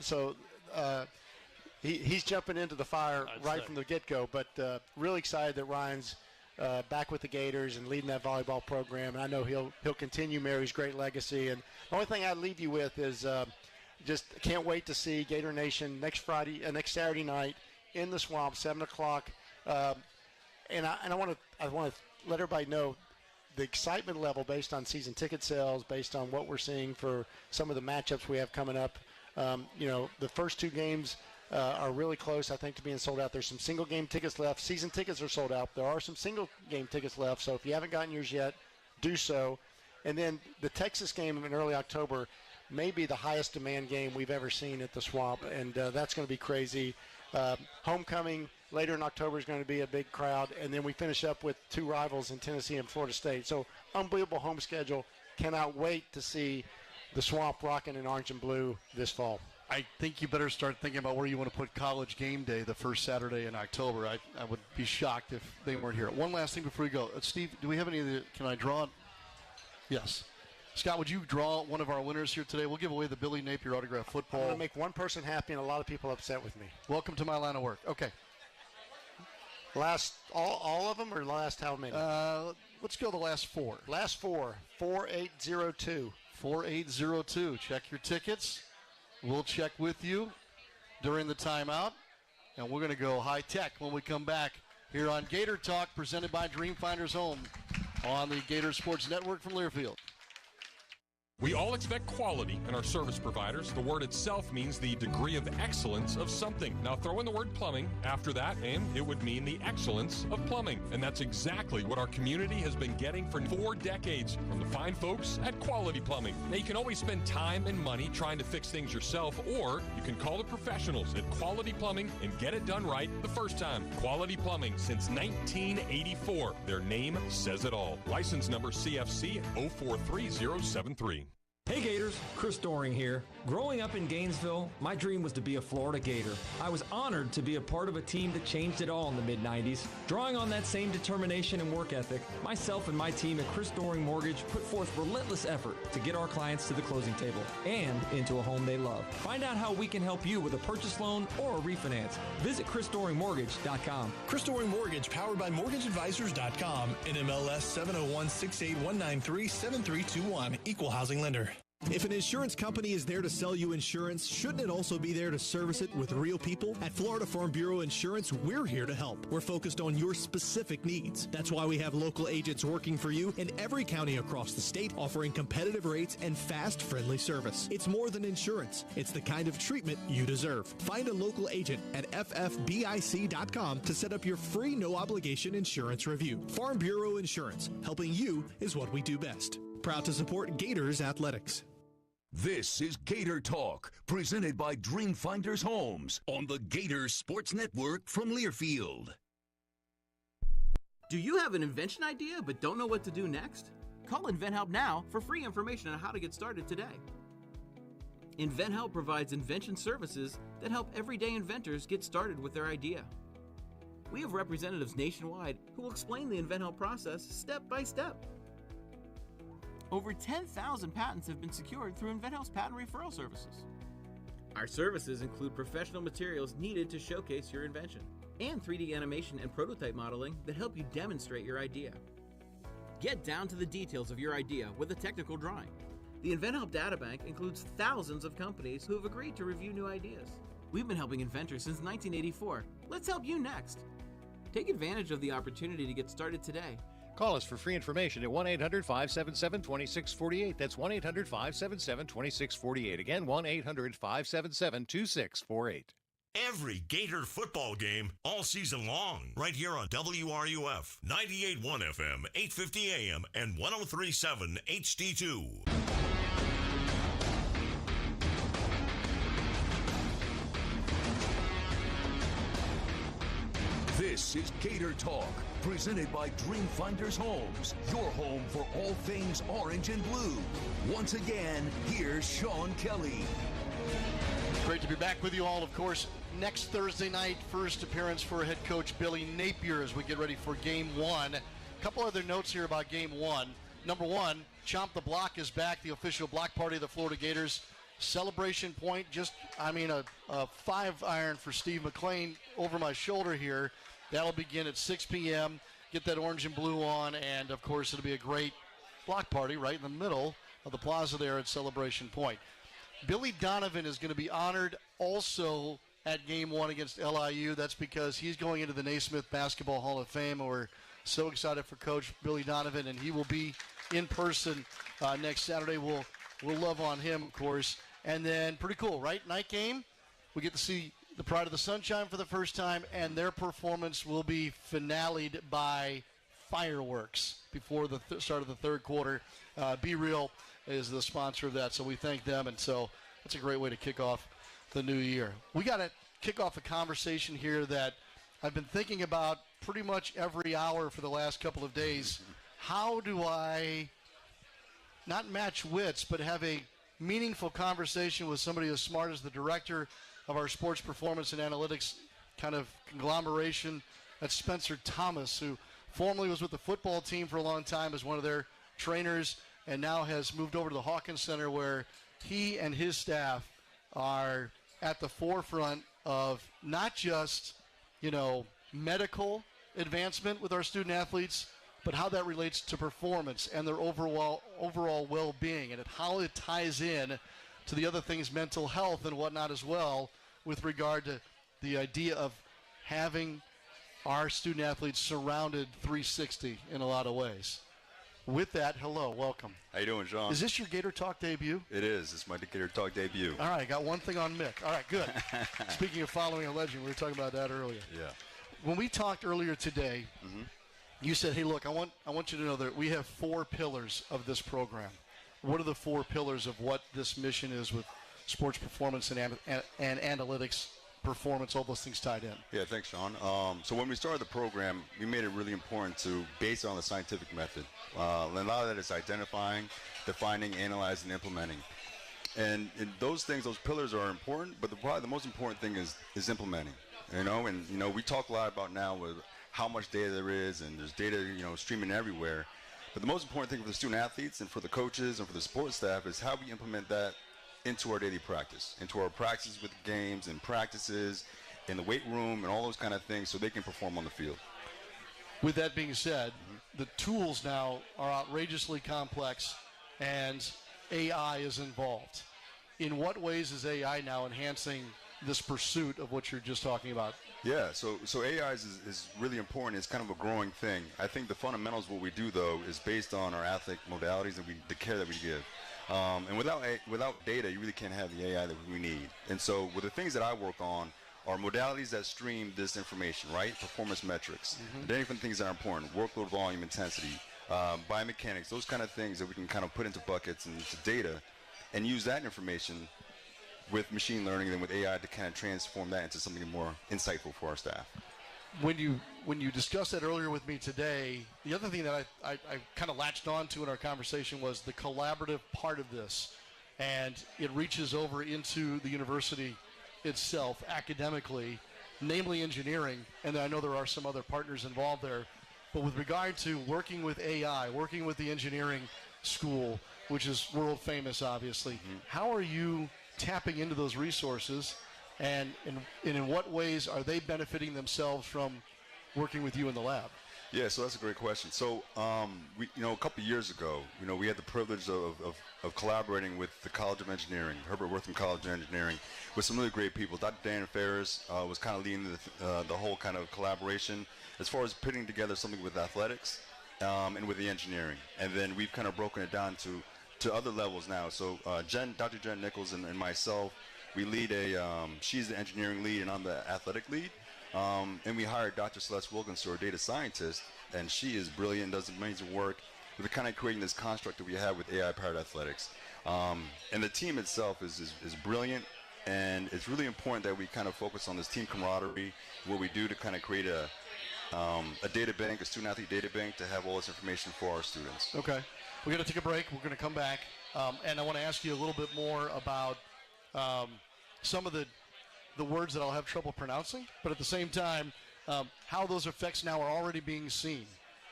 so he's jumping into the fire from the get-go, but really excited that Ryan's back with the Gators and leading that volleyball program, and I know he'll continue Mary's great legacy. And the only thing I'd leave you with is just can't wait to see Gator Nation next Saturday night in the Swamp, 7 o'clock. And I want to let everybody know the excitement level based on season ticket sales, based on what we're seeing for some of the matchups we have coming up. The first two games are really close, I think, to being sold out. There's some single game tickets left. Season tickets are sold out. There are some single game tickets left. So if you haven't gotten yours yet, do so. And then the Texas game in early October may be the highest demand game we've ever seen at the Swamp, and that's going to be crazy. Homecoming later in October is going to be a big crowd, and then we finish up with two rivals in Tennessee and Florida State. So unbelievable home schedule. Cannot wait to see the Swamp rocking in orange and blue this fall. I think you better start thinking about where you want to put College Game Day the first Saturday in October. I would be shocked if they weren't here. One last thing before we go. Steve, do we have any can I draw? Yes. Scott, would you draw one of our winners here today? We'll give away the Billy Napier autographed football. I'm going to make one person happy and a lot of people upset with me. Welcome to my line of work. Okay. Last, all of them, or last how many? Let's go the last four. Last four, 4802. 4802. Check your tickets. We'll check with you during the timeout. And we're going to go high tech when we come back here on Gator Talk, presented by Dreamfinders Home on the Gator Sports Network from Learfield. We all expect quality in our service providers. The word itself means the degree of excellence of something. Now throw in the word plumbing after that, and it would mean the excellence of plumbing. And that's exactly what our community has been getting for 4 decades from the fine folks at Quality Plumbing. Now you can always spend time and money trying to fix things yourself, or you can call the professionals at Quality Plumbing and get it done right the first time. Quality Plumbing since 1984. Their name says it all. License number CFC 043073. Hey Gators, Chris Doring here. Growing up in Gainesville, my dream was to be a Florida Gator. I was honored to be a part of a team that changed it all in the mid-90s. Drawing on that same determination and work ethic, myself and my team at Chris Doring Mortgage put forth relentless effort to get our clients to the closing table and into a home they love. Find out how we can help you with a purchase loan or a refinance. Visit ChrisDoringMortgage.com. Chris Doring Mortgage, powered by MortgageAdvisors.com. NMLS 701-68193-7321. Equal housing lender. If an insurance company is there to sell you insurance, shouldn't it also be there to service it with real people? At Florida Farm Bureau Insurance, we're here to help. We're focused on your specific needs. That's why we have local agents working for you in every county across the state, offering competitive rates and fast, friendly service. It's more than insurance. It's the kind of treatment you deserve. Find a local agent at ffbic.com to set up your free, no-obligation insurance review. Farm Bureau Insurance, helping you is what we do best. Proud to support Gators Athletics. This is Gator Talk, presented by Dreamfinders Homes on the Gator Sports Network from Learfield. Do you have an invention idea but don't know what to do next? Call InventHelp now for free information on how to get started today. InventHelp provides invention services that help everyday inventors get started with their idea. We have representatives nationwide who will explain the InventHelp process step by step. Over 10,000 patents have been secured through InventHelp's patent referral services. Our services include professional materials needed to showcase your invention and 3D animation and prototype modeling that help you demonstrate your idea. Get down to the details of your idea with a technical drawing. The InventHelp Databank includes thousands of companies who have agreed to review new ideas. We've been helping inventors since 1984. Let's help you next. Take advantage of the opportunity to get started today. Call us for free information at 1-800-577-2648. That's 1-800-577-2648. Again, 1-800-577-2648. Every Gator football game all season long, right here on WRUF, 98.1 FM, 850 AM, and 103.7 HD2. This is Gator Talk, presented by Dreamfinders Homes, your home for all things orange and blue. Once again, here's Sean Kelley. Great to be back with you all, of course. Next Thursday night, first appearance for head coach Billy Napier as we get ready for Game 1. A couple other notes here about Game 1. Number one, Chomp the Block is back, the official block party of the Florida Gators. Celebration point, a 5-iron for Steve McLean over my shoulder here. That'll begin at 6 p.m. Get that orange and blue on, and, of course, it'll be a great block party right in the middle of the plaza there at Celebration Point. Billy Donovan is going to be honored also at Game 1 against LIU. That's because he's going into the Naismith Basketball Hall of Fame, and we're so excited for Coach Billy Donovan, and he will be in person next Saturday. We'll love on him, of course. And then, pretty cool, right? Night game, we get to see the Pride of the Sunshine for the first time, and their performance will be finale'd by fireworks before the start of the third quarter. Be Real is the sponsor of that, so we thank them, and so that's a great way to kick off the new year. We got to kick off a conversation here that I've been thinking about pretty much every hour for the last couple of days. How do I not match wits, but have a meaningful conversation with somebody as smart as the director of our sports performance and analytics kind of conglomeration? That's Spencer Thomas, who formerly was with the football team for a long time as one of their trainers and now has moved over to the Hawkins Center, where he and his staff are at the forefront of not just, medical advancement with our student athletes, but how that relates to performance and their overall well-being, and how it ties in to the other things, mental health and whatnot as well, with regard to the idea of having our student athletes surrounded 360 in a lot of ways. With that, hello, welcome. How you doing, Sean? Is this your Gator Talk debut? It is. It's my Gator Talk debut. All right, I got one thing on Mick. All right, good. Speaking of following a legend, we were talking about that earlier. Yeah. When we talked earlier today, you said, hey, look, I want you to know that we have 4 pillars of this program. What are the 4 pillars of what this mission is with sports performance and analytics, performance, all those things tied in? Yeah, thanks, Sean. So when we started the program, we made it really important to base it on the scientific method. And a lot of that is identifying, defining, analyzing, implementing. And those things, those pillars are important, but probably the most important thing is implementing. We talk a lot about now with how much data there is, and there's data, streaming everywhere. But the most important thing for the student athletes and for the coaches and for the support staff is how we implement that into our daily practice, into our practices with games and practices in the weight room and all those kind of things, so they can perform on the field. With that being said, the tools now are outrageously complex, and AI is involved. In what ways is AI now enhancing this pursuit of what you're just talking about? Yeah, so AI is really important. It's kind of a growing thing. I think the fundamentals of what we do, though, is based on our athletic modalities and the care that we give. And without data, you really can't have the AI that we need. And so with the things that I work on are modalities that stream this information, right? Performance metrics. The different things that are important: workload, volume, intensity, biomechanics, those kind of things that we can kind of put into buckets and into data and use that information with machine learning and with AI to kind of transform that into something more insightful for our staff. When you discussed that earlier with me today, the other thing that I kind of latched on to in our conversation was the collaborative part of this, and it reaches over into the university itself academically, namely engineering, and I know there are some other partners involved there. But with regard to working with AI, working with the engineering school, which is world famous, obviously, how are you tapping into those resources, and in what ways are they benefiting themselves from working with you in the lab? Yeah, so that's a great question. So, we, a couple of years ago, we had the privilege of collaborating with the College of Engineering, Herbert Wortham College of Engineering, with some really great people. Dr. Dan Ferris was kind of leading the whole kind of collaboration as far as putting together something with athletics and with the engineering. And then we've kind of broken it down to other levels now. So Dr. Jen Nichols and myself, we lead she's the engineering lead and I'm the athletic lead. And we hired Dr. Celeste Wilkins, our data scientist, and she is brilliant, does amazing work. We're kind of creating this construct that we have with AI-powered athletics. And the team itself is brilliant, and it's really important that we kind of focus on this team camaraderie, what we do to kind of create a data bank, a student-athlete data bank, to have all this information for our students. Okay. We're going to take a break. We're going to come back, and I want to ask you a little bit more about some of the words that I'll have trouble pronouncing, but at the same time, how those effects now are already being seen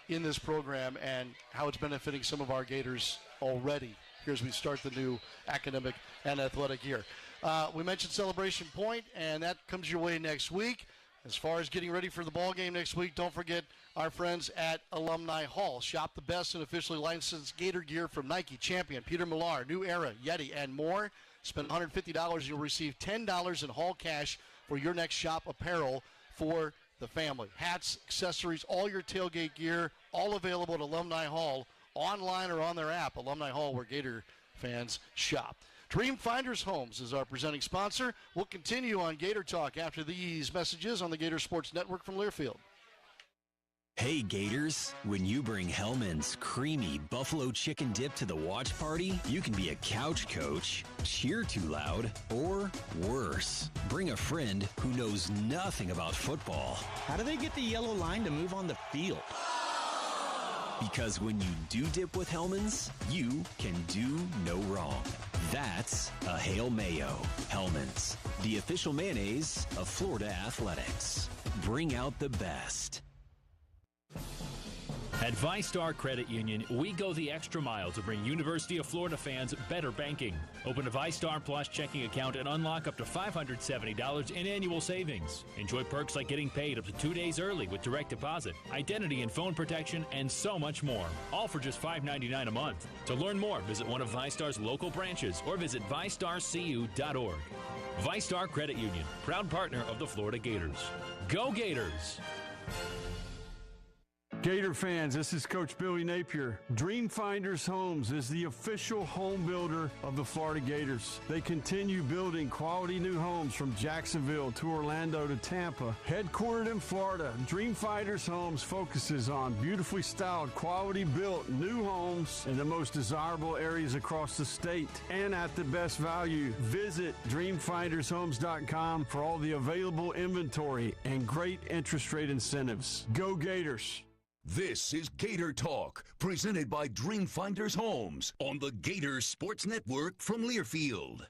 in this program and how it's benefiting some of our Gators already here as we start the new academic and athletic year. We mentioned Celebration Point, and that comes your way next week. As far as getting ready for the ball game next week, don't forget our friends at Alumni Hall. Shop the best and officially licensed Gator gear from Nike, Champion, Peter Millar, New Era, Yeti, and more. Spend $150, you'll receive $10 in Hall cash for your next shop apparel for the family. Hats, accessories, all your tailgate gear, all available at Alumni Hall, online or on their app, Alumni Hall, where Gator fans shop. Dream Finders Homes is our presenting sponsor. We'll continue on Gator Talk after these messages on the Gator Sports Network from Learfield. Hey Gators, when you bring Hellman's creamy buffalo chicken dip to the watch party, you can be a couch coach, cheer too loud, or worse, bring a friend who knows nothing about football. How do they get the yellow line to move on the field? Because when you do dip with Hellman's, you can do no wrong. That's a Hail Mayo. Hellman's, the official mayonnaise of Florida Athletics. Bring out the best. At ViStar Credit Union, we go the extra mile to bring University of Florida fans better banking. Open a ViStar Plus checking account and unlock up to $570 in annual savings. Enjoy perks like getting paid up to 2 days early with direct deposit, identity and phone protection, and so much more. All for just $5.99 a month. To learn more, visit one of ViStar's local branches or visit ViStarCU.org. ViStar Credit Union, proud partner of the Florida Gators. Go Gators! Gator fans, this is Coach Billy Napier. Dream Finders Homes is the official home builder of the Florida Gators. They continue building quality new homes from Jacksonville to Orlando to Tampa. Headquartered in Florida, Dream Finders Homes focuses on beautifully styled, quality built new homes in the most desirable areas across the state and at the best value. Visit dreamfindershomes.com for all the available inventory and great interest rate incentives. Go Gators! This is Gator Talk, presented by Dream Finders Homes on the Gator Sports Network from Learfield.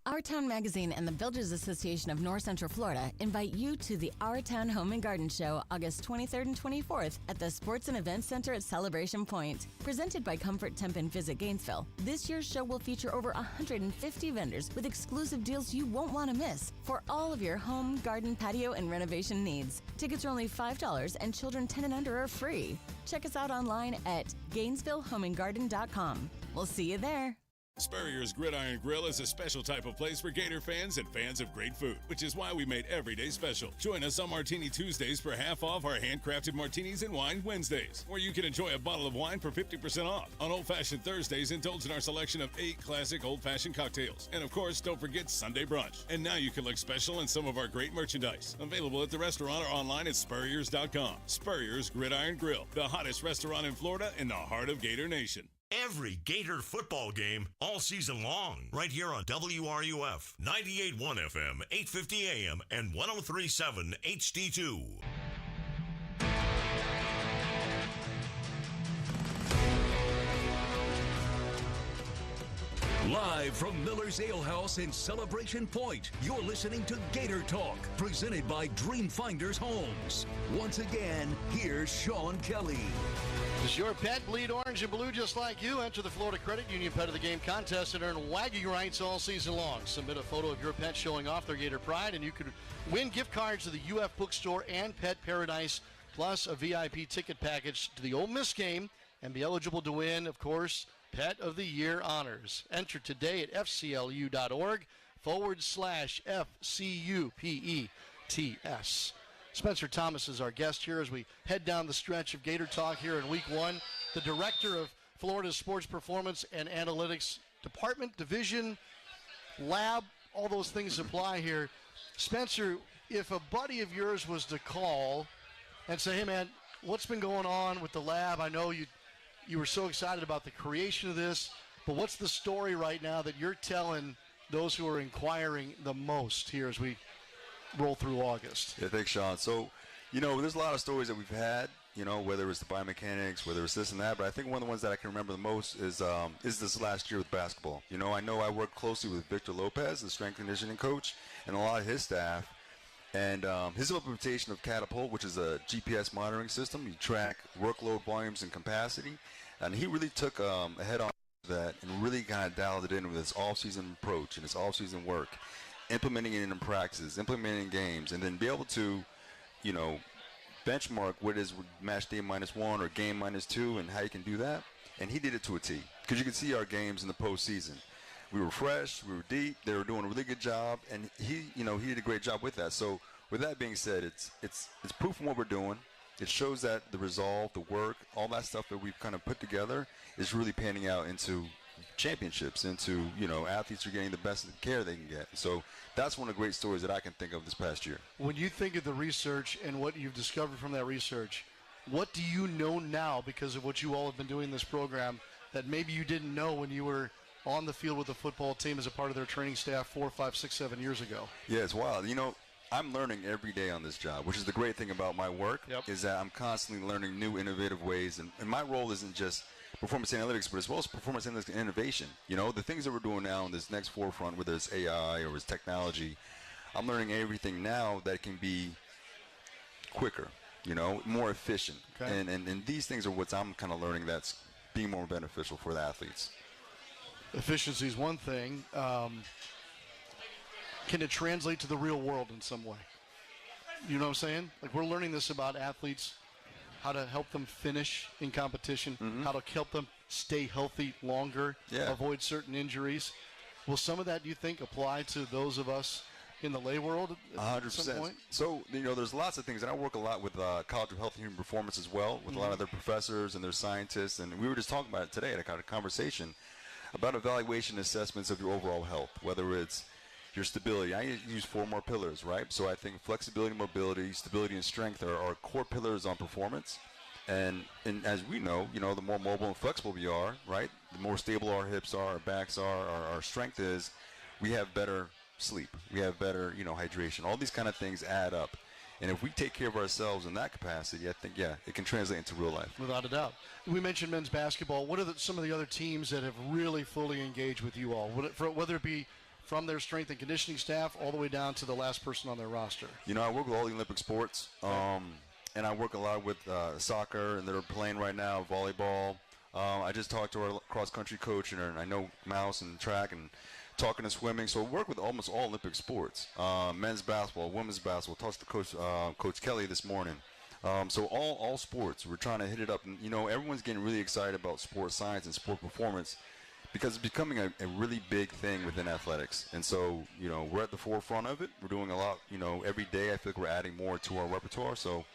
Our Town Magazine and the Builders Association of North Central Florida invite you to the Our Town Home and Garden Show August 23rd and 24th at the Sports and Events Center at Celebration Point. Presented by Comfort Temp and Visit Gainesville, this year's show will feature over 150 vendors with exclusive deals you won't want to miss for all of your home, garden, patio, and renovation needs. Tickets are only $5 and children 10 and under are free. Check us out online at GainesvilleHomeandGarden.com. We'll see you there. Spurrier's Gridiron Grill is a special type of place for Gator fans and fans of great food, which is why we made every day special. Join us on Martini Tuesdays for half off our handcrafted martinis and wine Wednesdays, where you can enjoy a bottle of wine for 50% off. On Old Fashioned Thursdays, indulge in our selection of 8 classic old-fashioned cocktails. And of course, don't forget Sunday brunch. And now you can look special in some of our great merchandise. Available at the restaurant or online at Spurriers.com. Spurrier's Gridiron Grill, the hottest restaurant in Florida in the heart of Gator Nation. Every Gator football game all season long, right here on WRUF, 98.1 FM, 850 AM, and 103.7 HD2. Live from Miller's Ale House in Celebration Point, you're listening to Gator Talk, presented by Dreamfinders Homes. Once again, here's Sean Kelley. Does your pet bleed orange and blue just like you? Enter the Florida Credit Union Pet of the Game contest and earn wagging rights all season long. Submit a photo of your pet showing off their Gator pride, and you could win gift cards to the UF Bookstore and Pet Paradise, plus a VIP ticket package to the Ole Miss game, and be eligible to win, of course, Pet of the Year honors. Enter today at fclu.org/FCUPETS. Spencer Thomas is our guest here as we head down the stretch of Gator Talk here in Week 1. The director of Florida's Sports Performance and Analytics Department, Division, Lab, all those things apply here. Spencer, if a buddy of yours was to call and say, hey man, what's been going on with the lab? I know you were so excited about the creation of this, but what's the story right now that you're telling those who are inquiring the most here as we roll through August? Yeah, thanks, Sean. So, there's a lot of stories that we've had, whether it's the biomechanics, whether it's this and that, but I think one of the ones that I can remember the most is this last year with basketball. I know I worked closely with Victor Lopez, the strength conditioning coach, and a lot of his staff. And his implementation of Catapult, which is a GPS monitoring system, you track workload volumes and capacity. And he really took a head-on that and really kind of dialed it in with his off-season approach and his off-season work, implementing it in practices, implementing in games, and then be able to, benchmark what is match day -1 or game -2 and how you can do that. And he did it to a T, because you can see our games in the postseason. We were fresh, we were deep, they were doing a really good job, and he did a great job with that. So with that being said, it's proof from what we're doing. It shows that the resolve, the work, all that stuff that we've kind of put together is really panning out into championships, into, athletes are getting the best care they can get. So that's one of the great stories that I can think of this past year. When you think of the research and what you've discovered from that research, what do you know now because of what you all have been doing in this program that maybe you didn't know when you were on the field with the football team as a part of their training staff 4, 5, 6, 7 years ago? Yeah, it's wild. I'm learning every day on this job, which is the great thing about my work, is that I'm constantly learning new innovative ways. And my role isn't just performance analytics, but as well as performance analytics and innovation. The things that we're doing now in this next forefront, whether it's AI or it's technology, I'm learning everything now that can be quicker, more efficient. Okay. And these things are what I'm kind of learning that's being more beneficial for the athletes. Efficiency is one thing. Can it translate to the real world in some way? You know what I'm saying? Like, we're learning this about athletes, how to help them finish in competition, how to help them stay healthy longer, avoid certain injuries. Will some of that, do you think, apply to those of us in the lay world at 100%. some point? So, there's lots of things, and I work a lot with College of Health and Human Performance as well, with a lot of their professors and their scientists, and we were just talking about it today at a conversation about evaluation assessments of your overall health, whether it's your stability. I use 4 more pillars, right? So I think flexibility, mobility, stability, and strength are core pillars on performance. And as we know, the more mobile and flexible we are, right, the more stable our hips are, our backs are, our strength is, we have better sleep. We have better, hydration. All these kind of things add up. And if we take care of ourselves in that capacity, I think, it can translate into real life. Without a doubt. We mentioned men's basketball. What are some of the other teams that have really fully engaged with you all, whether it be from their strength and conditioning staff all the way down to the last person on their roster? I work with all the Olympic sports, and I work a lot with soccer, and they're playing right now, volleyball. I just talked to our cross-country coach, and I know Mouse and track, and talking to swimming. So I work with almost all Olympic sports, men's basketball, women's basketball. Talked to Coach Kelley this morning. So all sports, we're trying to hit it up. And, everyone's getting really excited about sports science and sport performance, because it's becoming a really big thing within athletics. And so, we're at the forefront of it. We're doing a lot, every day I feel like we're adding more to our repertoire. So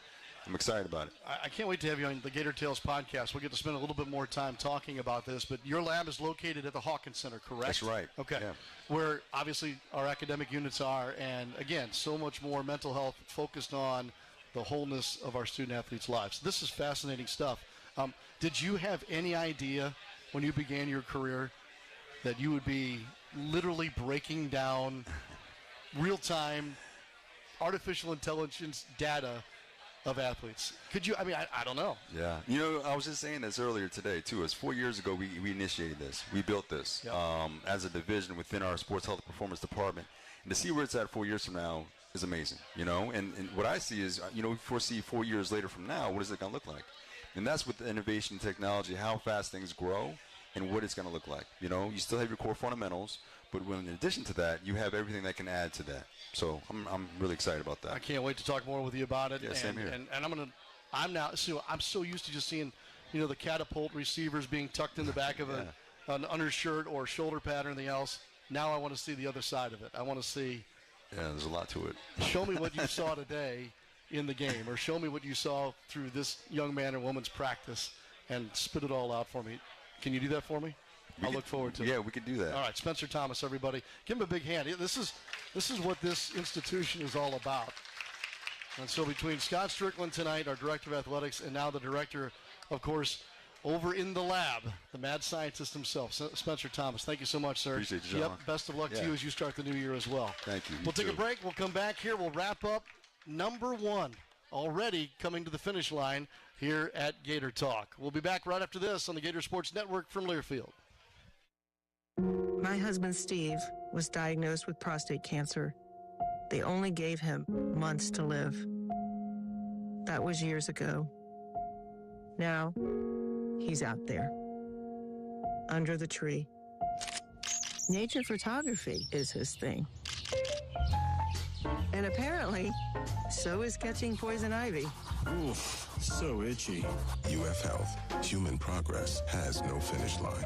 I'm excited about it. I can't wait to have you on the Gator Tales podcast. We'll get to spend a little bit more time talking about this. But your lab is located at the Hawkins Center, correct? That's right. Okay. Yeah. Where obviously our academic units are. And, again, so much more mental health focused on the wholeness of our student-athletes' lives. This is fascinating stuff. Did you have any idea when you began your career that you would be literally breaking down real-time artificial intelligence data of athletes. Could you? I mean, I don't know. Yeah. You know, I was just saying this earlier today, too. It was 4 years ago we initiated this. We built this as a division within our sports health performance department. And to see where it's at 4 years from now is amazing, you know. And what I see is, you know, we foresee 4 years later from now, what is it going to look like? And that's with the innovation technology, how fast things grow and what it's going to look like. You know, you still have your core fundamentals, but when, in addition to that, you have everything that can add to that. So I'm really excited about that. I can't wait to talk more with you about it. Yeah, same here. And I'm so used to just seeing, you know, the catapult receivers being tucked in the back of an undershirt or shoulder pad or anything else. Now I want to see the other side of it. I want to see. Yeah, there's a lot to it. Show me what you saw today in the game, or show me what you saw through this young man and woman's practice, and spit it all out for me. Can you do that for me? I'll look forward to it. Yeah, we could do that. All right, Spencer Thomas, everybody. Give him a big hand. This is what this institution is all about. And so between Scott Stricklin tonight, our director of athletics, and now the director, of course, over in the lab, the mad scientist himself, Spencer Thomas. Thank you so much, sir. Appreciate you, John. Yep, best of luck to you as you start the new year as well. Thank you. We'll take a break. We'll come back here. We'll wrap up number 1, already coming to the finish line here at Gator Talk. We'll be back right after this on the Gator Sports Network from Learfield. My husband, Steve, was diagnosed with prostate cancer. They only gave him months to live. That was years ago. Now, he's out there, under the tree. Nature photography is his thing. And apparently, so is catching poison ivy. Oof, so itchy. UF Health, human progress has no finish line.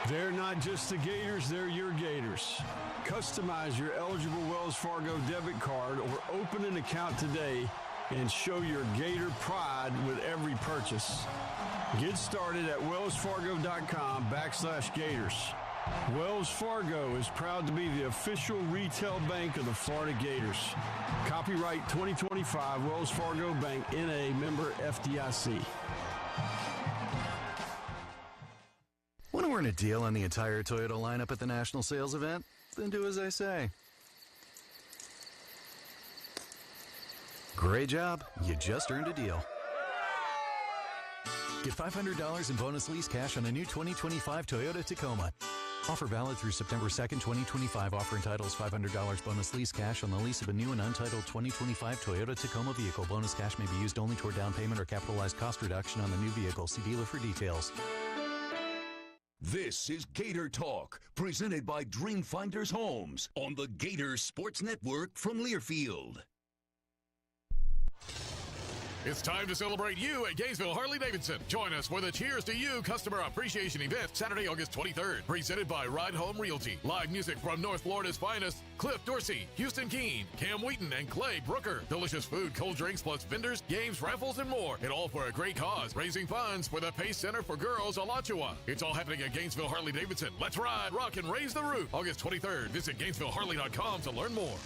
They're not just the Gators, they're your Gators. Customize your eligible Wells Fargo debit card or open an account today and show your Gator pride with every purchase. Get started at wellsfargo.com/Gators. Wells Fargo is proud to be the official retail bank of the Florida Gators. Copyright 2025 Wells Fargo Bank, N.A., member FDIC. Want to earn a deal on the entire Toyota lineup at the national sales event? Then do as I say. Great job. You just earned a deal. Get $500 in bonus lease cash on a new 2025 Toyota Tacoma. Offer valid through September 2nd, 2025. Offer entitles $500 bonus lease cash on the lease of a new and untitled 2025 Toyota Tacoma vehicle. Bonus cash may be used only toward down payment or capitalized cost reduction on the new vehicle. See dealer for details. This is Gator Talk, presented by Dreamfinders Homes on the Gator Sports Network from Learfield. It's time to celebrate you at Gainesville Harley-Davidson. Join us for the Cheers to You Customer Appreciation Event Saturday, August 23rd. Presented by Ride Home Realty. Live music from North Florida's finest. Cliff Dorsey, Houston Keene, Cam Wheaton, and Clay Brooker. Delicious food, cold drinks, plus vendors, games, raffles, and more. And all for a great cause. Raising funds for the Pace Center for Girls, Alachua. It's all happening at Gainesville Harley-Davidson. Let's ride, rock, and raise the roof. August 23rd. Visit GainesvilleHarley.com to learn more.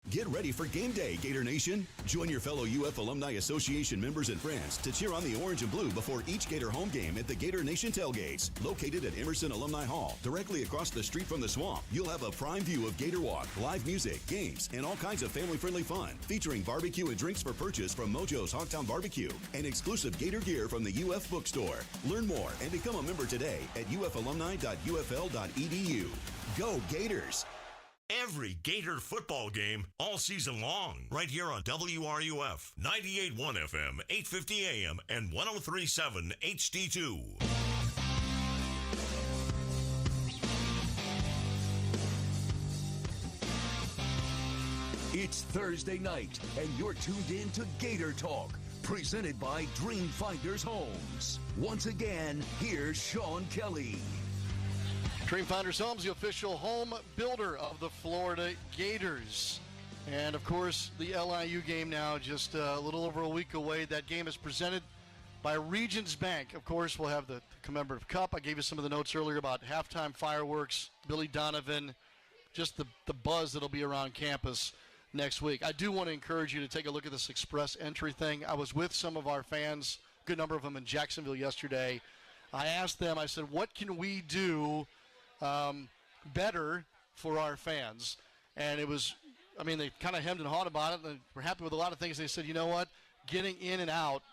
Get ready for game day, Gator Nation. Join your fellow UF Alumni Association members and friends to cheer on the orange and blue before each Gator home game at the Gator Nation tailgates. Located at Emerson Alumni Hall, directly across the street from the swamp, you'll have a prime view of Gator Walk, live music, games, and all kinds of family-friendly fun, featuring barbecue and drinks for purchase from Mojo's Hogtown Barbecue and exclusive Gator gear from the UF Bookstore. Learn more and become a member today at ufalumni.ufl.edu. Go Gators! Every Gator football game all season long, right here on WRUF, 98.1 FM, 850 AM, and 103.7 HD2. It's Thursday night, and you're tuned in to Gator Talk, presented by Dreamfinders Homes. Once again, here's Sean Kelley. Dreamfinders Homes, the official home builder of the Florida Gators. And, of course, the LIU game now just a little over a week away. That game is presented by Regions Bank. Of course, we'll have the commemorative cup. I gave you some of the notes earlier about halftime fireworks, Billy Donovan, just the buzz that'll be around campus next week. I do want to encourage you to take a look at this express entry thing. I was with some of our fans, a good number of them in Jacksonville yesterday. I asked them, I said, what can we do better for our fans? And it was they kind of hemmed and hawed about it, and we're happy with a lot of things. They said, you know what, getting in and out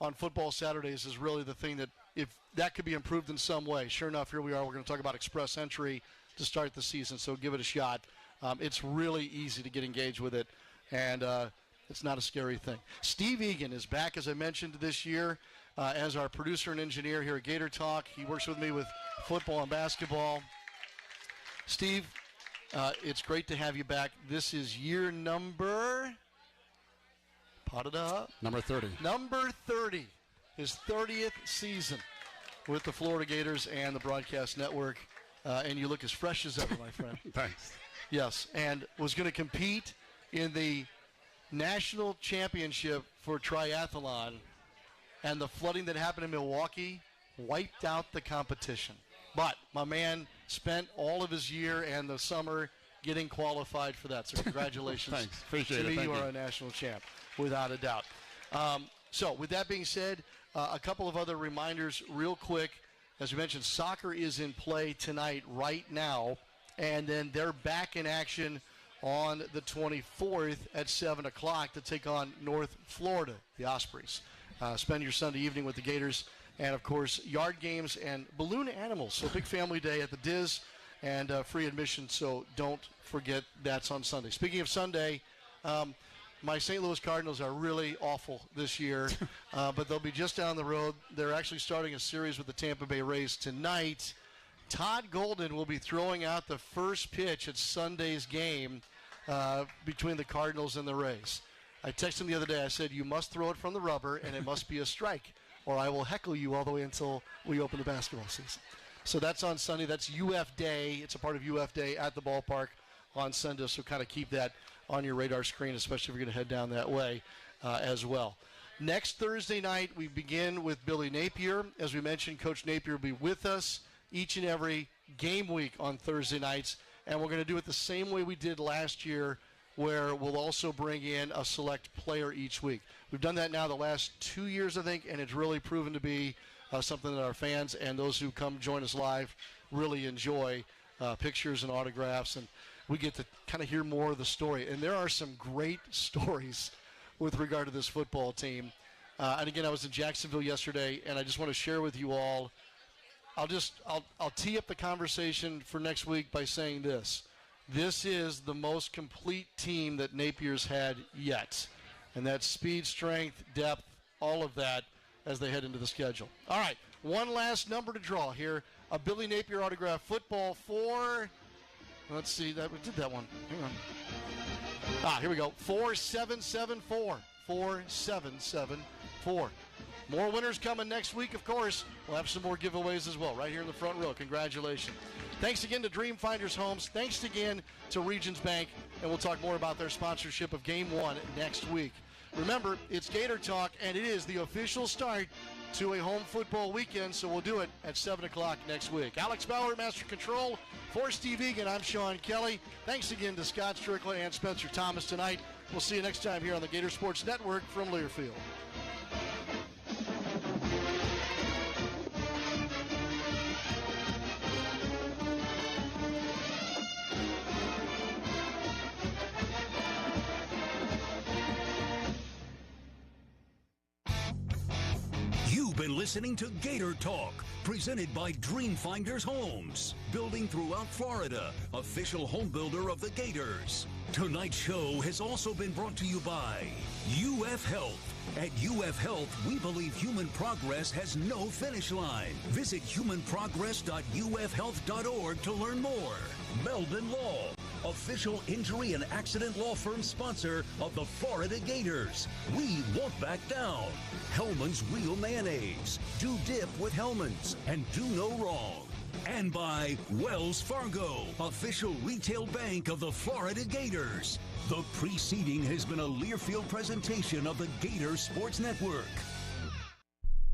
on football Saturdays is really the thing that, if that could be improved in some way. Sure enough, here we are. We're going to talk about express entry to start the season, so give it a shot. It's really easy to get engaged with it, and it's not a scary thing. Steve Egan is back, as I mentioned, this year as our producer and engineer here at Gator Talk. He works with me with football and basketball. Steve, it's great to have you back. This is year number... Pot it up. Number 30. Number 30. His 30th season with the Florida Gators and the broadcast network. And you look as fresh as ever, my friend. Thanks. Yes, and was going to compete in the national championship for triathlon. And the flooding that happened in Milwaukee wiped out the competition. But my man spent all of his year and the summer getting qualified for that. So congratulations. Thanks. Appreciate it. To me, Thank you you. are a national champ, without a doubt. So with that being said, a couple of other reminders real quick. As we mentioned, soccer is in play tonight right now, and then they're back in action on the 24th at 7 o'clock to take on North Florida, the Ospreys. Spend your Sunday evening with the Gators, and, of course, yard games and balloon animals. So big family day at the Diz, and free admission, so don't forget that's on Sunday. Speaking of Sunday, my St. Louis Cardinals are really awful this year, but they'll be just down the road. They're actually starting a series with the Tampa Bay Rays tonight. Todd Golden will be throwing out the first pitch at Sunday's game between the Cardinals and the Rays. I texted him the other day. I said, you must throw it from the rubber, and it must be a strike, or I will heckle you all the way until we open the basketball season. So that's on Sunday. That's UF Day. It's a part of UF Day at the ballpark on Sunday, so kind of keep that on your radar screen, especially if you're going to head down that way as well. Next Thursday night, we begin with Billy Napier. As we mentioned, Coach Napier will be with us each and every game week on Thursday nights, and we're going to do it the same way we did last year, where we'll also bring in a select player each week. We've done that now the last 2 years, I think, and it's really proven to be something that our fans and those who come join us live really enjoy, pictures and autographs, and we get to kind of hear more of the story. And there are some great stories with regard to this football team. And again, I was in Jacksonville yesterday, and I just want to share with you all. I'll tee up the conversation for next week by saying this. This is the most complete team that Napier's had yet. And that's speed, strength, depth, all of that as they head into the schedule. All right, one last number to draw here. A Billy Napier autograph football for, let's see, we did that one. Hang on. Here we go. 4774. 4774. More winners coming next week, of course. We'll have some more giveaways as well right here in the front row. Congratulations. Thanks again to Dream Finders Homes. Thanks again to Regions Bank. And we'll talk more about their sponsorship of Game 1 next week. Remember, it's Gator Talk, and it is the official start to a home football weekend, so we'll do it at 7 o'clock next week. Alex Bauer, Master Control. For Steve Egan, I'm Sean Kelley. Thanks again to Scott Stricklin and Spencer Thomas tonight. We'll see you next time here on the Gator Sports Network from Learfield. Been listening to Gator Talk, presented by Dream Finders Homes, building throughout Florida, official home builder of the Gators. Tonight's show has also been brought to you by UF Health. At UF Health, we believe human progress has no finish line. Visit humanprogress.ufhealth.org to learn more. Meldon Law, official injury and accident law firm sponsor of the Florida Gators. We won't back down. Hellman's Real Mayonnaise. Do dip with Hellman's and do no wrong. And by Wells Fargo, official retail bank of the Florida Gators. The preceding has been a Learfield presentation of the Gator Sports Network.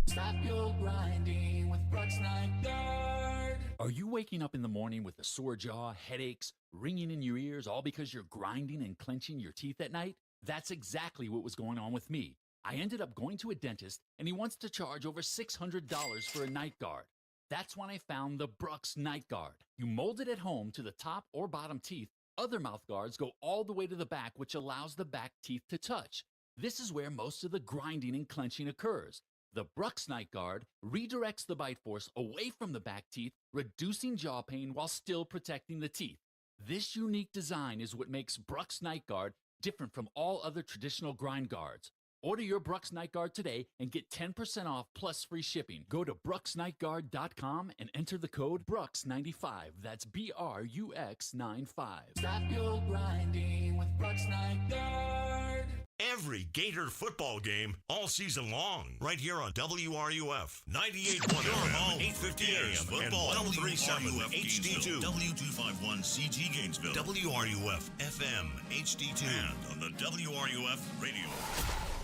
Stop your grinding with Brooks Night Guard. Are you waking up in the morning with a sore jaw, headaches, ringing in your ears, all because you're grinding and clenching your teeth at night? That's exactly what was going on with me. I ended up going to a dentist, and he wants to charge over $600 for a night guard. That's when I found the Brooks Night Guard. You mold it at home to the top or bottom teeth, Other mouth guards go all the way to the back, which allows the back teeth to touch. This is where most of the grinding and clenching occurs. The Brux Night Guard redirects the bite force away from the back teeth, reducing jaw pain while still protecting the teeth. This unique design is what makes Brux Night Guard different from all other traditional grind guards. Order your Brux Night Guard today and get 10% off plus free shipping. Go to BruxNightGuard.com and enter the code BRUX95. That's BRUX95. Stop your grinding with Brux Night Guard. Every Gator football game all season long, right here on WRUF 98.1 FM, 850 AM, and 103.7 HD2, W251 CG Gainesville, WRUF FM HD2, and on the WRUF radio.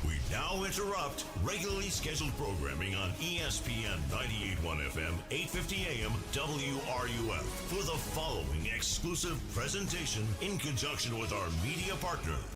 We now interrupt regularly scheduled programming on ESPN 98.1 FM, 850 AM, WRUF for the following exclusive presentation in conjunction with our media partner.